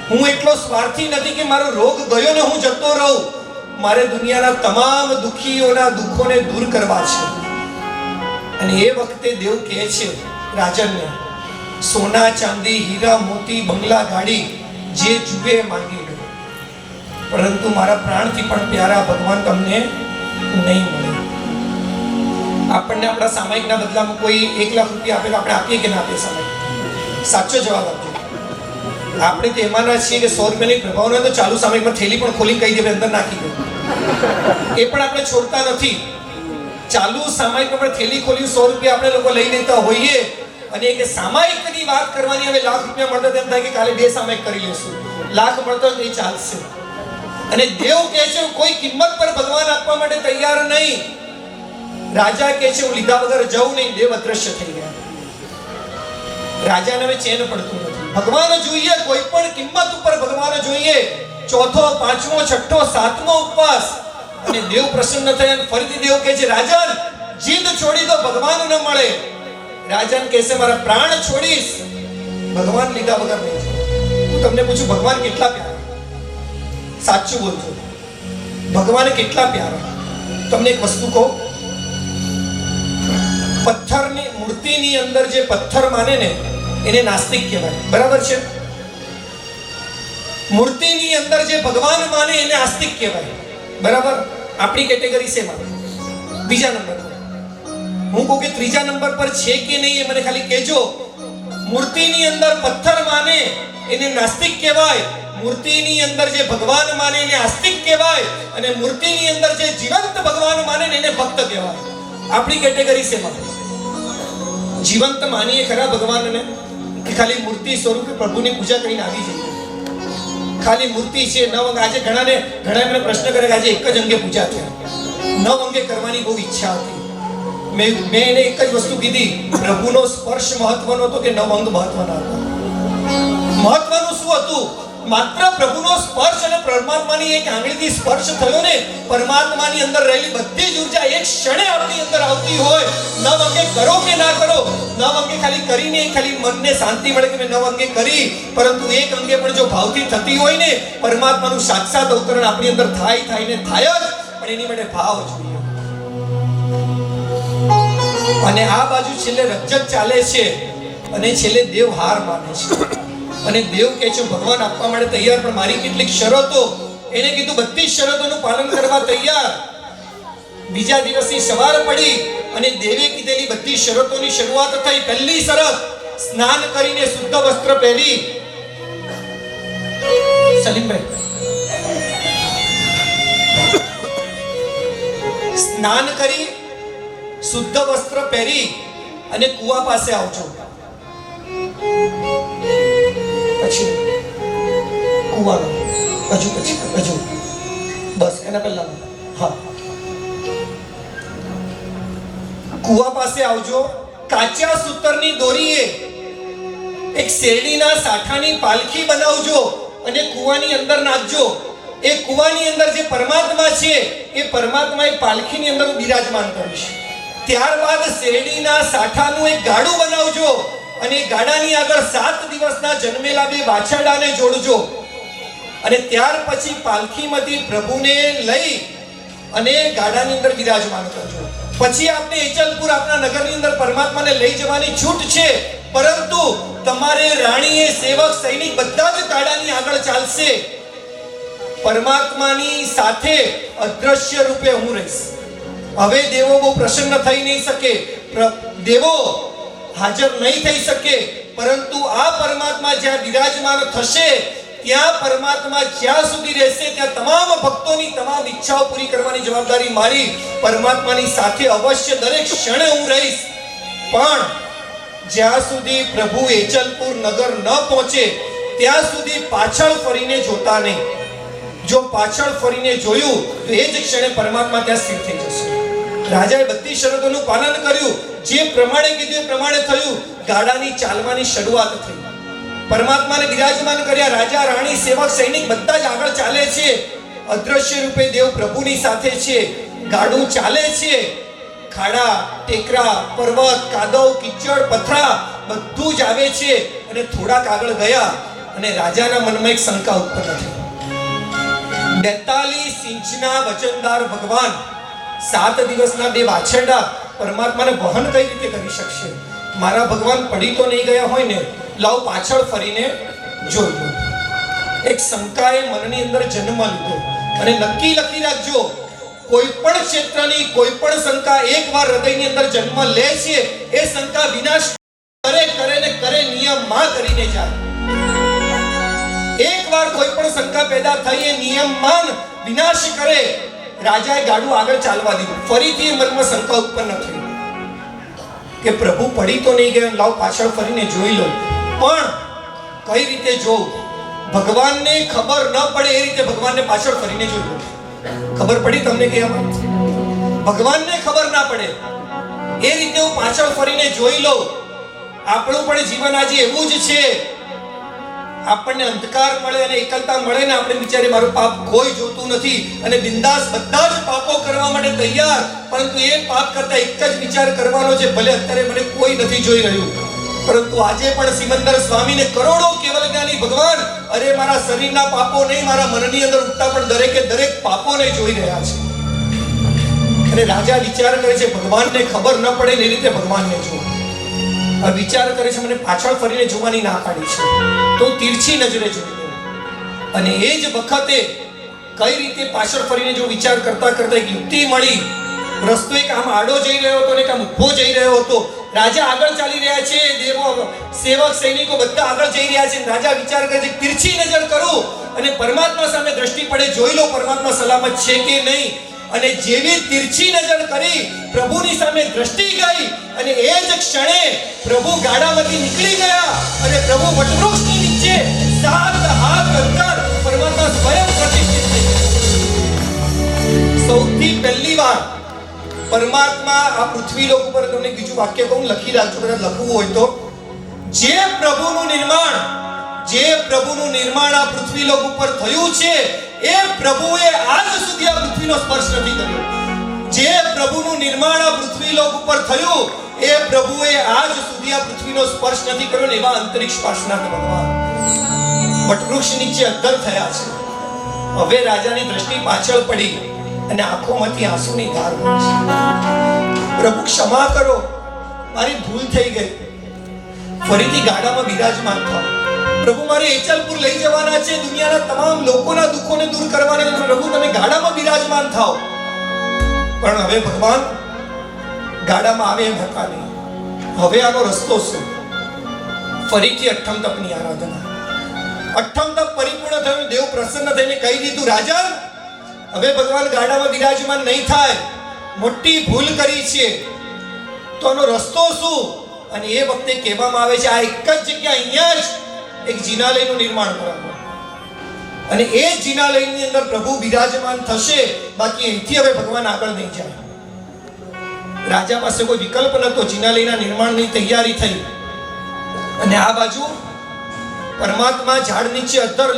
હું એટલો સ્વાર્થી નથી કે મારો રોગ ગયો ને હું જતો રહું. મારે દુનિયાના તમામ દુખીઓના દુઃખોને દૂર કરવા છે. અને એ વખતે દેવ કહે છે રાજનને, સોના, ચાંદી, હીરા, મોતી, બંગલા, ગાડી જે જુએ માંગી લો, પરંતુ મારા પ્રાણથી પણ પ્યારા ભગવાન તમને નહીં મળે. આપણને આપણા સામાયિકના બદલામાં કોઈ 1 લાખ રૂપિયા આપે તો આપણે આપીએ કે ના આપીએ સામાયિક? સાચો જવાબ આપજો. આપણે તો એમાંના છીએ કે 100 રૂપિયાની પ્રભાવના તો ચાલુ સામાયિકમાં થેલી પણ ખોલી કહી દે અંદર નાખી દે. એ પણ આપણે છોડતા નથી. ચાલુ સામાયિકમાં પણ થેલી ખોલી 100 રૂપિયા આપણે લોકો લઈ લેતા હોઈએ. અને કે સામાયિકની વાત કરવાની, હવે લાખ રૂપિયા મળતા તેમ થાય કે કાલે 2 સામાયિક કરી લેશું, લાખ મળતો એ ચાલશે. અને દેવ કહે છે, કોઈ કિંમત પર ભગવાન આપવા માટે તૈયાર નહીં. રાજા કહે છે, હું લીધા વગર જઉં નહીં. દેવ અદ્રશ્ય થઈ ગયા. રાજાને હવે ચેન પડતું નથી. ભગવાન જોઈએ, કોઈ પણ કિંમત ઉપર ભગવાન જોઈએ. 4થો, 5મો, 6ઠો, 7મો ઉપવાસ. અને દેવ પ્રસન્ન થયા અને ફરીથી દેવ કહે છે, રાજન, જીદ છોડી દો, ભગવાન ન મળે. રાજન કહે છે, મારા પ્રાણ છોડીશ, ભગવાન લીધા વગર નહીં. હું તમને પૂછું, ભગવાન કેટલા પ્યારા? સાચું બોલજો, ભગવાન કેટલા પ્યારા? તમને એક વસ્તુ કહું, પથ્થરની મૂર્તિની અંદર જે પથ્થર માને ને એને નાસ્તિક કહેવાય, બરાબર છે? મૂર્તિની અંદર જે ભગવાન માને એને આસ્તિક કહેવાય, બરાબર? આપણી કેટેગરી શેમાં? બીજા નંબર પર. હું કહું કે ત્રીજા નંબર પર છે કે નહીં એ મને ખાલી કહેજો. મૂર્તિની અંદર પથ્થર માને એને નાસ્તિક કહેવાય, મૂર્તિની અંદર જે ભગવાન માને એને આસ્તિક કહેવાય, અને મૂર્તિની અંદર જે જીવંત ભગવાન માને એને ભક્ત કહેવાય. આપણી કેટેગરી શેમાં? જીવંત માનીએ ખરા ભગવાનને કે ખાલી મૂર્તિ સ્વરૂપે પ્રભુની પૂજા કરીને આવી જઈએ? ખાલી મૂર્તિ છે, 9 અંગ. આજે ઘણા મને પ્રશ્ન કરે કે આજે એક જ અંગે પૂજા થયા, 9 અંગે કરવાની બહુ ઈચ્છા હતી. મેં એને એક જ વસ્તુ કીધી, પ્રભુનો સ્પર્શ મહત્વનો હતો કે 9 અંગ મહત્વના હતા? મહત્વનું શું હતું? માત્ર પ્રભુનો સ્પર્શ અને પરમાત્માની એક આંગળીથી સ્પર્શ થયો ને, પરમાત્માની અંદર રહેલી બધી જ ઉર્જા એક ક્ષણે આપણી અંદર આવતી હોય. 9 અંગે કરો કે ના કરો, 9 અંગે ખાલી કરીને ખાલી મનને શાંતિ મળે કે મેં 9 અંગે કરી, પરંતુ એક અંગે પણ જો ભાવથી થતી હોય ને, પરમાત્માનું સાક્ષાત અવતરણ આપણી અંદર થાય ને થાય જ. પણ એની માટે ભાવ જોઈએ. અને આ બાજુ છેલ્લે રજત ચાલે છે અને છેલ્લે દેવ હાર માને છે. અને દેવ કહે છે, ભગવાન આપવા માટે તૈયાર, પણ મારી કેટલીક શરતો. એને કીધું બધી શરતોનું પાલન કરવા તૈયાર. બીજા દિવસની સવાર પડી અને દેવે કીધેલી બધી શરતોની શરૂઆત થઈ. પહેલી શરત, સ્નાન કરીને શુદ્ધ વસ્ત્ર પહેરી. સલીમભાઈ, સ્નાન કરી શુદ્ધ વસ્ત્ર પહેરી અને કૂવા પાસે આવજો. પછી કુવાનો હજુ પછી હજુ બસ એના પહેલા હા કુવા પાસે આવજો. કાચા સૂતરની દોરીએ એક શેરડીના સાઠાની પાલખી બનાવજો અને કુવાની અંદર નાખજો. એ કુવાની અંદર જે પરમાત્મા છે એ પરમાત્મા એ પાલખીની અંદર બિરાજમાન કરીશ. ત્યારબાદ શેરડીના સાઠાનું એક ગાડું બનાવજો અને એ ગાડાની આગળ 7 દિવસના જન્મેલા 2 વાછરડાને જોડજો અને ત્યાર પછી પાલખીમાંથી પ્રભુને લઈ અને ગાડાની અંદર બિરાજમાન કરજો. પછી આપણે એચલપુર આપણા નગરની અંદર પરમાત્માને લઈ જવાની છૂટ છે, પરંતુ તમારે રાણીએ સેવક સૈનિક બધા જ ગાડાની આગળ ચાલશે. પરમાત્માની સાથે અદ્રશ્ય રૂપે હું રહીશ. હવે દેવો બહુ પ્રસન્ન થઈ નહીં શકે, દેવો હાજર નહીં થઈ શકે, પરંતુ આ પરમાત્મા જ્યાં બિરાજમાન થશે ત્યાં પરમાત્મા જ્યાં સુધી રહેશે ત્યાં તમામ ભક્તોની તમામ ઈચ્છાઓ પૂરી કરવાની જવાબદારી મારી. પરમાત્માની સાથે અવશ્ય દરેક ક્ષણે હું રહીશ. પણ જ્યાં સુધી પ્રભુ એચલપુર નગર ન પહોંચે ત્યાં સુધી પાછળ ફરીને જોતા નહીં. જો પાછળ ફરીને જોયું તો એ જ ક્ષણે પરમાત્મા ત્યાં સ્થિર થઈ જશે. રાજાએ બધી શરતોનું પાલન કર્યું. જે પ્રમાણે કીધું એ પ્રમાણે થયું. ગાડાની ચાલવાની શરૂઆત થઈ. પરમાત્માને બિરાજમાન કર્યા. રાજા રાણી સેવક સૈનિક બધા જ આગળ ચાલે છે. અદ્રશ્ય રૂપે દેવ પ્રભુની સાથે છે. ગાડું ચાલે છે. ખાડા, ટેકરા, પર્વત, કાદવ, કિચડ, પથરા બધું જ આવે છે. અને થોડાક આગળ ગયા અને રાજાના મનમાં એક શંકા ઉત્પન્ન થઈ. 42 ઇંચના વજનદાર ભગવાન 7 દિવસના 2 વાછરડા પરમાત્માને વહન કઈ રીતે કરી શકશે? મારા ભગવાન પડી તો નહીં ગયા હોય ને? લાવ પાછળ ફરીને જોઈ લો. એક શંકાએ મનની અંદર જન્મ લીધો અને નક્કી લખી રાખજો, કોઈ પણ ક્ષેત્રની કોઈ પણ શંકા એકવાર હૃદયની અંદર જન્મ લે છે એ શંકા વિનાશ કરે ને કરે નિયમમાં કરીને જાય. એકવાર કોઈ પણ શંકા પેદા થઈ એ નિયમમાં વિનાશ કરે. રાજાએ ગાડું આગળ ચાલવા દીધું. ફરીથી મનમાં શંકા ઉત્પન્ન થઈ કે પ્રભુ પડી તો નહીં ગયા, લાવ પાછળ ફરીને જોઈ લો. પણ કઈ રીતે જોઉં? ભગવાનને ખબર ન પડે એ રીતે ભગવાનને પાછળ ફરીને જોઈ લો. ખબર પડી તમને કે ભગવાનને ખબર ના પડે એ રીતે હું પાછળ ફરીને જોઈ લઉં. આપણું પણ જીવન આજે એવું જ છે. આપણને અંધકાર મળે અને એકલતા મળે ને આપણે વિચારે મારું પાપ કોઈ જોતું નથી અને બિંદાસ બધા જ પાપો કરવા માટે તૈયાર, પરંતુ એ પાપ કરતા એક જ વિચાર કરવાનો છે, ભલે અત્યારે મને કોઈ નથી જોઈ રહ્યું, પરંતુ આજે પણ સિમંદર સ્વામીને કરોડો કેવલ જ્ઞાની ભગવાન અરે મારા શરીરના પાપો નહીં, મારા મનની અંદર ઉઠતા પણ દરેકે દરેક પાપોને જોઈ રહ્યા છે. અને રાજા વિચાર કરે છે ભગવાનને ખબર ન પડે એ રીતે ભગવાનને જો વિચાર કરે છે. મને પાછળ ફરીને જોવાની ના પાડી છે તો તીરછી નજરે જોઈ લો. અને એ જ વખતે કઈ રીતે પાછળ ફરીને જો વિચાર કરતા કરતા એક યુક્તિ મળી. રસ્તો એક આમ આડો જઈ રહ્યો હતો ને એક આમ ઊભો જઈ રહ્યો હતો. રાજા આગળ ચાલી રહ્યા છે, દેવો સેવક સૈનિકો બધા આગળ જઈ રહ્યા છે. રાજા વિચાર કરે છે તીરછી નજર કરું અને પરમાત્મા સામે દ્રષ્ટિ પડે જોઈ લો પરમાત્મા સલામત છે કે નહીં. અને જેવી તીરછી નજર કરી પ્રભુની સામે દ્રષ્ટિ ગઈ અને એ જ ક્ષણે પ્રભુ ગાડામાંથી નીકળી ગયા અને પ્રભુ વટવૃક્ષની નીચે 7 હાથ અંતર પરમાત્મા સ્વયં પ્રતિષ્ઠિત થઈ ગયા. સૌથી પહેલી વાર પરમાત્મા આ પૃથ્વી લોક ઉપર, તમને બીજું વાક્ય કહું લખી રાખજો કદાચ લખવું હોય તો, જે પ્રભુનું નિર્માણ આ પૃથ્વી લોક ઉપર થયું છે એ પ્રભુએ આજ સુધી આ પૃથ્વીનો સ્પર્શ નથી કર્યો. જે પ્રભુનું નિર્માણ આ પૃથ્વી લોક ઉપર થયું એ પ્રભુએ આજ સુધી આ પૃથ્વીનો સ્પર્શ નથી કર્યો ને એવા અંતરિક્ષ પાસના ભગવાન વટવૃક્ષ નીચે અદ્ધર થયા છે. હવે રાજાની દ્રષ્ટિ પાછળ પડી અને આંખોમાંથી આંસુની ધાર વહે છે. પ્રભુ ક્ષમા કરો, મારી ભૂલ થઈ ગઈ, ફરીથી ગાડામાં બિરાજમાન થાઓ. પ્રભુ મારે એચલપુર લઈ જવાના છે, દુનિયાના તમામ લોકોના દુઃખોને દૂર કરવાના છે. પ્રભુ તમે ગાડામાં બિરાજમાન થાઓ. પણ હવે ભગવાન ગાડામાં આવે એમ હતા નહીં. હવે આનો રસ્તો શું? ફરીથી અઠ્ઠમ તપની આરાધના. અઠ્ઠમ તપ પરિપૂર્ણ થયું. દેવ પ્રસન્ન થઈને કહી દીધું રાજન હવે ભગવાન ગાડામાં બિરાજમાન નહીં થાય, મોટી ભૂલ કરી છે, તો આનો રસ્તો શું? અને એ વખતે કહેવામાં આવે છે આ એક જ જગ્યા અહીંયા જ એક જિનાલયનું નિર્માણ કરવામાં. અને એ જ જિનાલયની અંદર પ્રભુ બિરાજમાન થશે. બાકી અહીંથી હવે ભગવાન આગળ નહીં જાય. રાજા પાસે કોઈ વિકલ્પ નહોતો. જિનાલયના નિર્માણની તૈયારી થઈ અને આ બાજુ પરમાત્મા ઝાડ નીચે અધર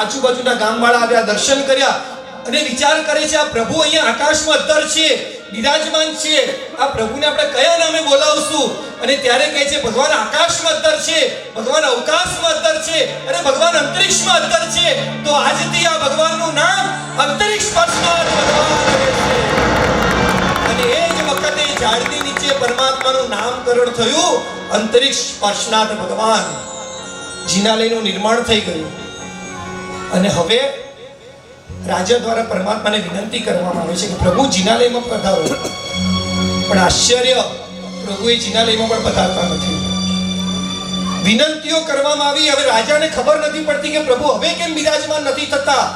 આજુબાજુના ગામવાળા આવ્યા, દર્શન કર્યા અને વિચાર કરે છે આ પ્રભુ અહીંયા આકાશમાં અધર છે, બિરાજમાન છે, આ પ્રભુને આપણે કયા નામે બોલાવશું? અને ત્યારે કહે છે ભગવાન આકાશમાં અધર છે, ભગવાન અવકાશમાં અધર છે અને ભગવાન અંતરિક્ષમાં અધર છે. તો આજથી આ ભગવાનનું નામ અંતરિક્ષ સ્પર્શનાથ ભગવાન છે. અને એ જ વખતે ઝાડની નીચે પરમાત્માનું નામકરણ થયું અંતરિક્ષ સ્પર્શનાથ ભગવાન. જિનાલયનું નિર્માણ થઈ ગયું અને હવે રાજા દ્વારા પરમાત્માને વિનંતી કરવામાં આવે છે કે પ્રભુ જિનાલયમાં પધારો. પણ આશ્ચર્ય, પ્રભુ એ જિનાલયમાં પણ પધારતા નથી. વિનંતીઓ કરવામાં આવી. હવે રાજાને ખબર નથી પડતી કે પ્રભુ હવે કેમ બિરાજમાન નથી થતા.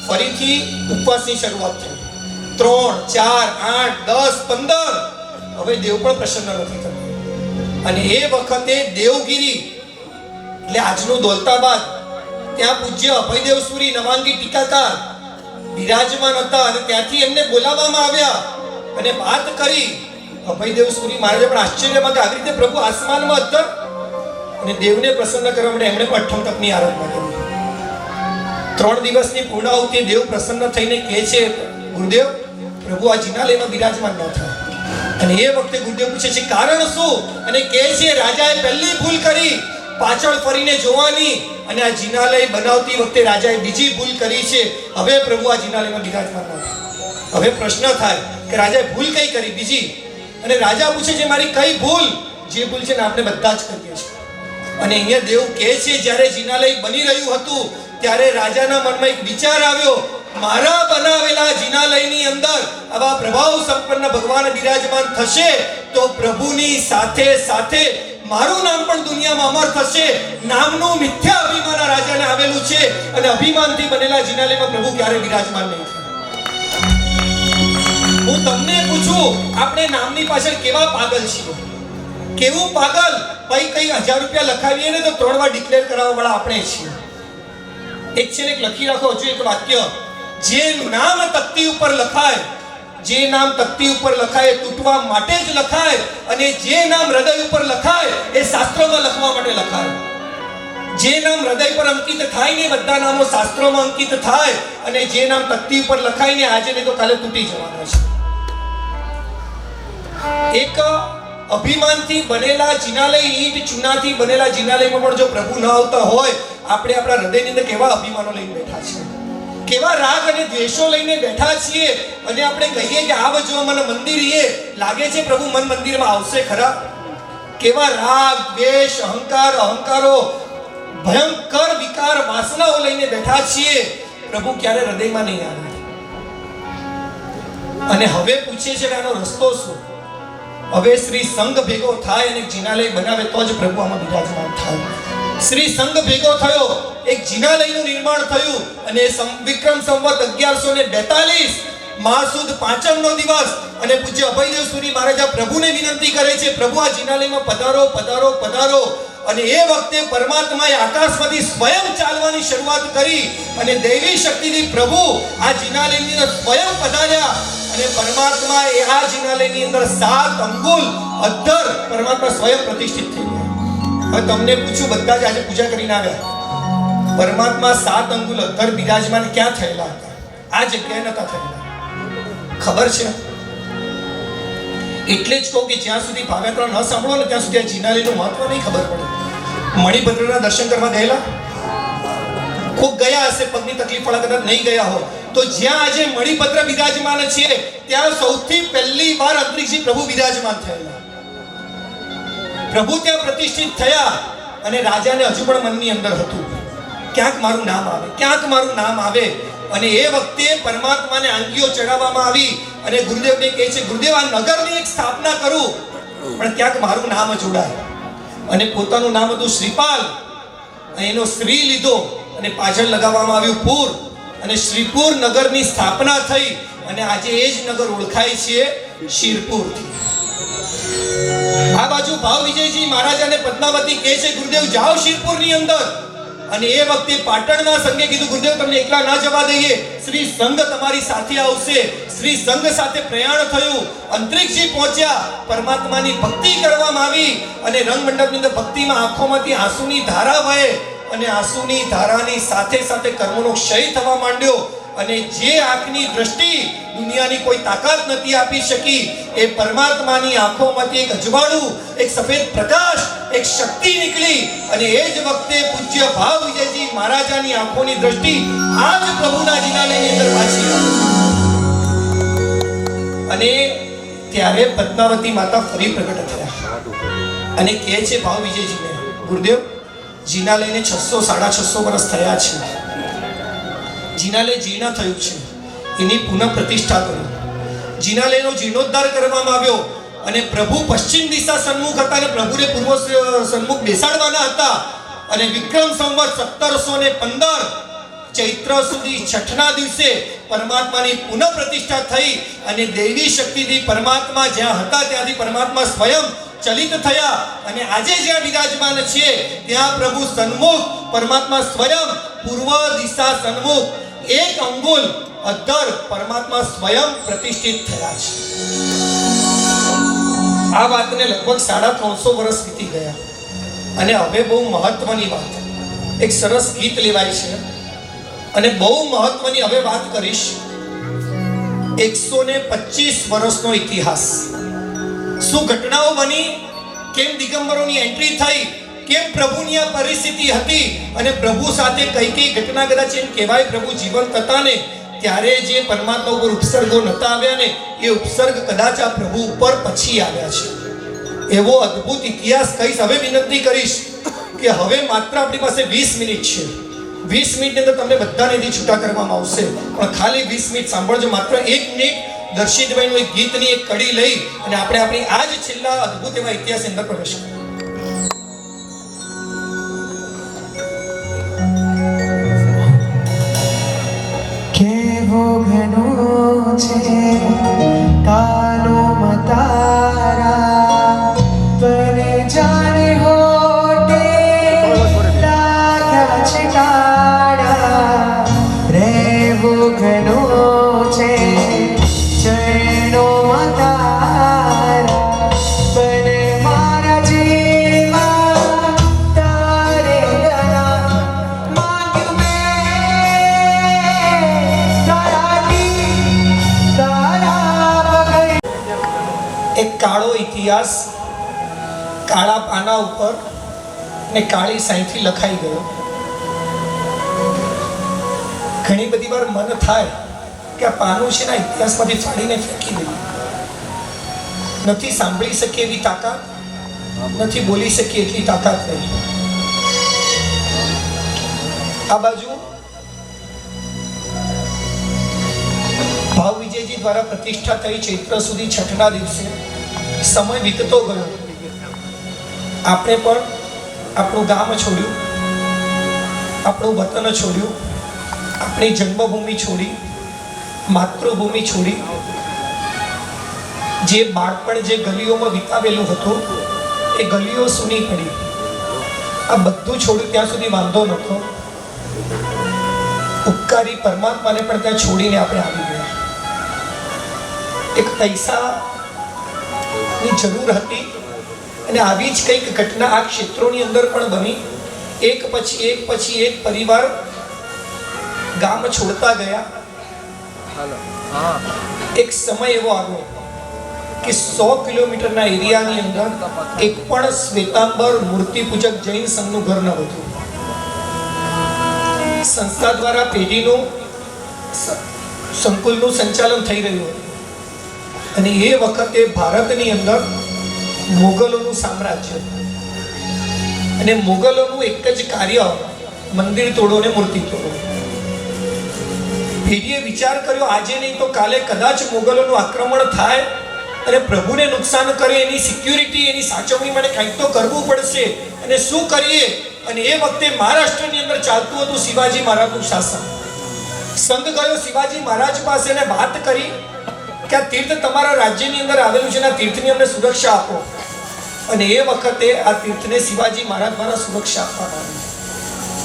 ફરીથી ઉપવાસની શરૂઆત થઈ. 3, 4, 8, 10, 15. હવે દેવ પણ પ્રસન્ન નથી થતા. અને એ વખતે દેવગીરી એટલે આજનું દોલતાબાદ, ત્યાં પૂજ્ય અભયદેવ સુરી નવાંગી ટીકાકાર બિરાજમાન હતા અને ત્યાંથી એમને બોલાવવામાં આવ્યા અને વાત કરી. અભયદેવ સુરી મહારાજે પણ આશ્ચર્યમાં કે આવી રીતે પ્રભુ આસમાનમાં અધર. અને દેવને પ્રસન્ન કરવા માટે એમણે પણ અઠ્ઠમ તકની આરાધના કરી. 3 દિવસની પૂર્ણાહુતિ દેવ પ્રસન્ન થઈને કહે છે ગુરુદેવ, પ્રભુ આ જિનાલયમાં બિરાજમાન ન થાય. અને એ વખતે ગુરુદેવ પૂછે છે કારણ શું? અને કહે છે રાજાએ પહેલી ભૂલ કરી પાછળ ફરીને જોવાની, અને આ જિનાલય બનાવતી વખતે રાજાએ બીજી ભૂલ કરી છે. હવે પ્રભુ આ જિનાલયમાં બિરાજમાન ન થાય. હવે પ્રશ્ન થાય કે રાજાએ ભૂલ કઈ કરી બીજી? અને રાજા પૂછે છે મારી કઈ ભૂલ? જે ભૂલ છે ને આપણે બધા જ કરીએ છીએ. અને અહીંયા દેવ કહે છે જ્યારે જિનાલય બની રહ્યું હતું ત્યારે રાજાના મનમાં એક વિચાર આવ્યો, મારા બનાવેલા જિનાલયની અંદર આવા પ્રભાવ સંપન્ન ભગવાન બિરાજમાન થશે તો પ્રભુની સાથે સાથે મારું નામ પણ દુનિયામાં અમર થશે. નામનું મિથ્યા અભિમાન આ રાજાને આવેલું છે અને અભિમાનથી બનેલા જિનાલયમાં પ્રભુ ક્યારે બિરાજમાન નહીં થાય. હું તમને પૂછું, આપણે નામની પાછળ કેવા પાગલ છીએ? કેવું પાગલ? ભાઈ કઈ 1000 રૂપિયા લખાવીએ ને તો 3 વાર ડિક્લેર કરાવવા વાળા આપણે છીએ. એક છે ને એક લખી રાખો હજુ એક વાક્ય, જે નામ તકતી ઉપર લખાય, જે નામ તકતી ઉપર લખાય તૂટવા માટે જ લખાય, અને જે નામ હૃદય ઉપર લખાય એ શાસ્ત્રોમાં લખવા માટે લખાય. જે નામ હૃદય પર અંકિત થાય ને બધા નામો શાસ્ત્રોમાં અંકિત થાય, અને જે નામ તકતી ઉપર લખાય ને આજે નહીં તો કાલે તૂટી જવાના છે. એક અભિમાનથી બનેલા જિનાલય, ઈંટ ચૂનાથી બનેલા જિનાલયમાં પણ જો પ્રભુ ન આવતા હોય, આપણે આપણા હૃદયની અંદર કેવા અભિમાનો લઈને બેઠા છીએ, કેવા રાગ અને દ્વેષો લઈને બેઠા છીએ. અને આપણે કહીએ કે આવજો મને મંદિર, એ લાગે છે પ્રભુ મન મંદિરમાં આવશે ખરા? કેવા રાગ દ્વેષ અહંકારો ભયંકર વિકાર વાસનાઓ લઈને બેઠા છીએ. પ્રભુ ક્યારે હૃદયમાં નહીં આવે. અને હવે પૂછે છે કે આનો રસ્તો શું? હવે શ્રી સંઘ ભેગો થાય અને જિનાલય બનાવે તો જ પ્રભુ આમાં બિરાજમાન થાય. શ્રી સંઘ ભેગો થયો, એક જિનાલયનું નિર્માણ થયું અને વિક્રમ સંવત 1142 માસુદ પાંચમનો દિવસ. અને પૂજ્ય અભયદેવ સુરી મહારાજ પ્રભુને વિનંતી કરે છે, પ્રભુ આ જિનાલયમાં પધારો પધારો પધારો. અને એ વખતે પરમાત્માએ આકાશમાંથી સ્વયં ચાલવાની શરૂઆત કરી અને દૈવી શક્તિથી પ્રભુ આ જિનાલયની અંદર સ્વયં પધાર્યા. અને પરમાત્મા એ આ જિનાલયની અંદર 7 અંગુલ અધર પરમાત્મા સ્વયં પ્રતિષ્ઠિત થઈ ગયા. હવે તમને પૂછું, બધા જ આજે પૂજા કરીને આવ્યા, પરમાત્મા 7 અંગુલ અધર બિરાજમાન ક્યાં થયેલા હતા? આ જગ્યાએ નતા થયેલા. ખબર છે? એટલે જ કહું કે જ્યાં સુધી ભાવ્યાત્રા ન સાંભળો ને ત્યાં સુધી આ જિનાલયનું મહત્વ નહીં ખબર પડે. મણિભદ્રના દર્શન કરવા ગયેલા? ખૂબ ગયા હશે, પગની તકલીફ વાળા કદાચ નહીં ગયા હોય તો જ્યાં આજે મણિભદ્ર બિરાજમાન છે ત્યાં સૌથી પહેલી વાર અંતરિક્ષી પ્રભુ બિરાજમાન થયેલા. પ્રભુ ત્યાં પ્રતિષ્ઠિત થયા અને રાજાને હજુ પણ મનની અંદર હતું ક્યાંક મારું નામ આવે, ક્યાંક મારું નામ આવે. અને એ વખતે પરમાત્માને આંગીઓ ચડાવવામાં આવી અને ગુરુદેવને કહે છે, ગુરુદેવ આ નગરની એક સ્થાપના કરું પણ ક્યાંક મારું નામ જોડાય. અને પોતાનું નામ હતું શ્રીપાલ, એનો શ્રી લીધો અને પાછળ લગાવવામાં આવ્યું પૂર, અને શ્રીપુર નગરની સ્થાપના થઈ. અને આજે એ જ નગર ઓળખાય છે શિરપુરથી. આ બાજુ ભાવ વિજયજી મહારાજ અને પદ્માવતી કહે છે, ગુરુદેવ જાઓ શિરપુરની અંદર અને એ વખતે પાટણના સંઘે કીધું ગુરુદેવ તમને એકલા ના જવા દઈએ, શ્રી સંઘ તમારી સાથે આવશે. શ્રી સંઘ સાથે પ્રયાણ થયું, અંતરિક્ષથી પહોંચ્યા, પરમાત્માની ભક્તિ કરવામાં આવી અને રંગમંડપની અંદર ભક્તિમાં આંખોમાંથી આંસુની ધારા વહે અને આંસુની ધારાની સાથે સાથે કર્મનો ક્ષય થવા માંડ્યો અને જે આંખની દ્રષ્ટિ દુનિયાની કોઈ તાકાત નથી આપી શકી એ પરમાત્માની આંખોમાંથી એક અજવાળું, એક સફેદ પ્રકાશ, એક શક્તિ નીકળી અને એ જ વખતે પૂજ્ય ભાવ વિજયજી મહારાજાની આંખોની દ્રષ્ટિ આજ પ્રભુના જિનાલયની અંદર પાછી આવી અને ત્યારે પદ્માવતી માતા ફરી પ્રગટ થયા અને કહે છે ભાવ વિજયજીને, ગુરુદેવ જિનાલયને 600-650 વર્ષ થયા છે, જિનાલય જીર્ણ થયું છે, એની પુનઃ પ્રતિષ્ઠા કરી, જિનાલયનો જીર્ણોદ્ધાર કરવામાં આવ્યો અને પ્રભુ પશ્ચિમ દિશા સન્મુખ હતા અને પ્રભુને પૂર્વ સન્મુખ બેસાડવાના હતા અને વિક્રમ સંવત 1715 ચૈત્ર સુધી છઠના દિવસે પરમાત્માની પુનઃ પ્રતિષ્ઠા થઈ અને દૈવી શક્તિથી પરમાત્મા જ્યાં હતા ત્યાંથી પરમાત્મા સ્વયં ચલિત થયા અને આજે જ્યાં વિરાજમાન છે ત્યાં પ્રભુ સન્મુખ પરમાત્મા સ્વયં પૂર્વ દિશા સન્મુખ એક અંગુલ અધર પરમાત્મા સ્વયં પ્રતિષ્ઠિત થયા છે. આ વાતને લગભગ 350 વર્ષ વીતી ગયા અને હવે બહુ મહત્વની વાત, એક સરસ ગીત લેવાય છે અને બહુ મહત્વની હવે વાત કરીશ. 125 વર્ષનો ઇતિહાસ, શું ઘટનાઓ બની, કેમ દિગંબરોની એન્ટ્રી થઈ, કેમ પ્રભુની આ પરિસ્થિતિ હતી અને પ્રભુ સાથે કઈ કઈ ઘટના કદાચ એમ કહેવાય પ્રભુ જીવંત હતા ને ત્યારે જે પરમાત્મા ઉપર ઉપસર્ગો નતા આવ્યા ને એ ઉપસર્ગ કદાચ આ પ્રભુ ઉપર પછી આવ્યા છે. એવો અદ્ભુત ઇતિહાસ કહીશ. હવે વિનંતી કરીશ કે હવે માત્ર આપણી પાસે 20 મિનિટ છે, 20 મિનિટની અંદર તમને બધાને એથી છૂટા કરવામાં આવશે પણ ખાલી 20 મિનિટ સાંભળજો. માત્ર 1 મિનિટ દર્શિતભાઈનું એક ગીતની એક કડી લઈ અને આપણે આપણી આ જ છેલ્લા અદ્ભુત એવા ઇતિહાસ અંદર પ્રવેશ કરીએ. કેવો ઘનો છે કાનો મતારા તને જાણે હોટે લાગ્યા છે કાળા, રેવો ઘનો છે ચરણો મતારા તને મારા જીવા તારે ગણા માંગ્યું મેં તારા એક કાળો ઇતિહાસ કાળા પાના ઉપર ને કાળી સાઈથી લખાઈ ગયો. ઘણી બધી વાર મન થાય કે આ પાનું છે ને ઇતિહાસમાંથી ફાડીને ફેંકી દઈએ. નથી સાંભળી શકીએ એવી તાકાત, નથી બોલી શકીએ એટલી તાકાત નહીં. આ બાજુ ભાવ વિજયજી દ્વારા પ્રતિષ્ઠા થઈ ચૈત્ર સુધી છઠના દિવસે. સમય વીતતો ગયો, આપણે પણ આપણું ગામ છોડ્યું, આપણું વતન છોડ્યું, આપણી જન્મભૂમિ છોડી, માતૃભૂમિ છોડી, જે બાળપણ જે ગલીઓમાં વિતાવેલું હતું એ ગલીઓ સૂની પડી. આ બધું છોડ્યું ત્યાં સુધી વાંધો નહોતો, ઉપકારી પરમાત્માને પણ ત્યાં છોડીને આપણે આવી ગયા. એક પૈસાની જરૂર હતી અને આવી જ કંઈક ઘટના આ ક્ષેત્રોની અંદર પણ બની. એક પછી એક પરિવાર ગામ છોડતા ગયા. એક સમય એવો આવ્યો કે 100 કિલોમીટરના એરિયાની અંદર એક પણ શ્વેતાંબર મૂર્તિ પૂજક જૈન સંઘનું ઘર ન હતું. સંસ્થા દ્વારા પેઢીનું સંકુલનું સંચાલન થઈ રહ્યું હતું અને એ વખતે ભારતની અંદર મોગલોનું સામ્રાજ્ય અને મોગલોનું એક જ કાર્ય મંદિર તોડો ને મૂર્તિ તોડો. પેઢીએ વિચાર કર્યો આજે નહીં તો કાલે કદાચ મોગલોનું આક્રમણ થાય અને પ્રભુને નુકસાન કરે, એની સિક્યુરિટી એની સાચવણી માટે કંઈક તો કરવું પડશે અને શું કરીએ. અને એ વખતે મહારાષ્ટ્રની અંદર ચાલતું હતું શિવાજી મહારાજનું શાસન. સંઘ ગયો શિવાજી મહારાજ પાસે અને વાત કરી કે આ તીર્થ તમારા રાજ્યની અંદર આવેલું છે ને આ તીર્થની અમને સુરક્ષા આપો. અને એ વખતે આ તીર્થને શિવાજી મહારાજ દ્વારા સુરક્ષા આપવામાં આવી.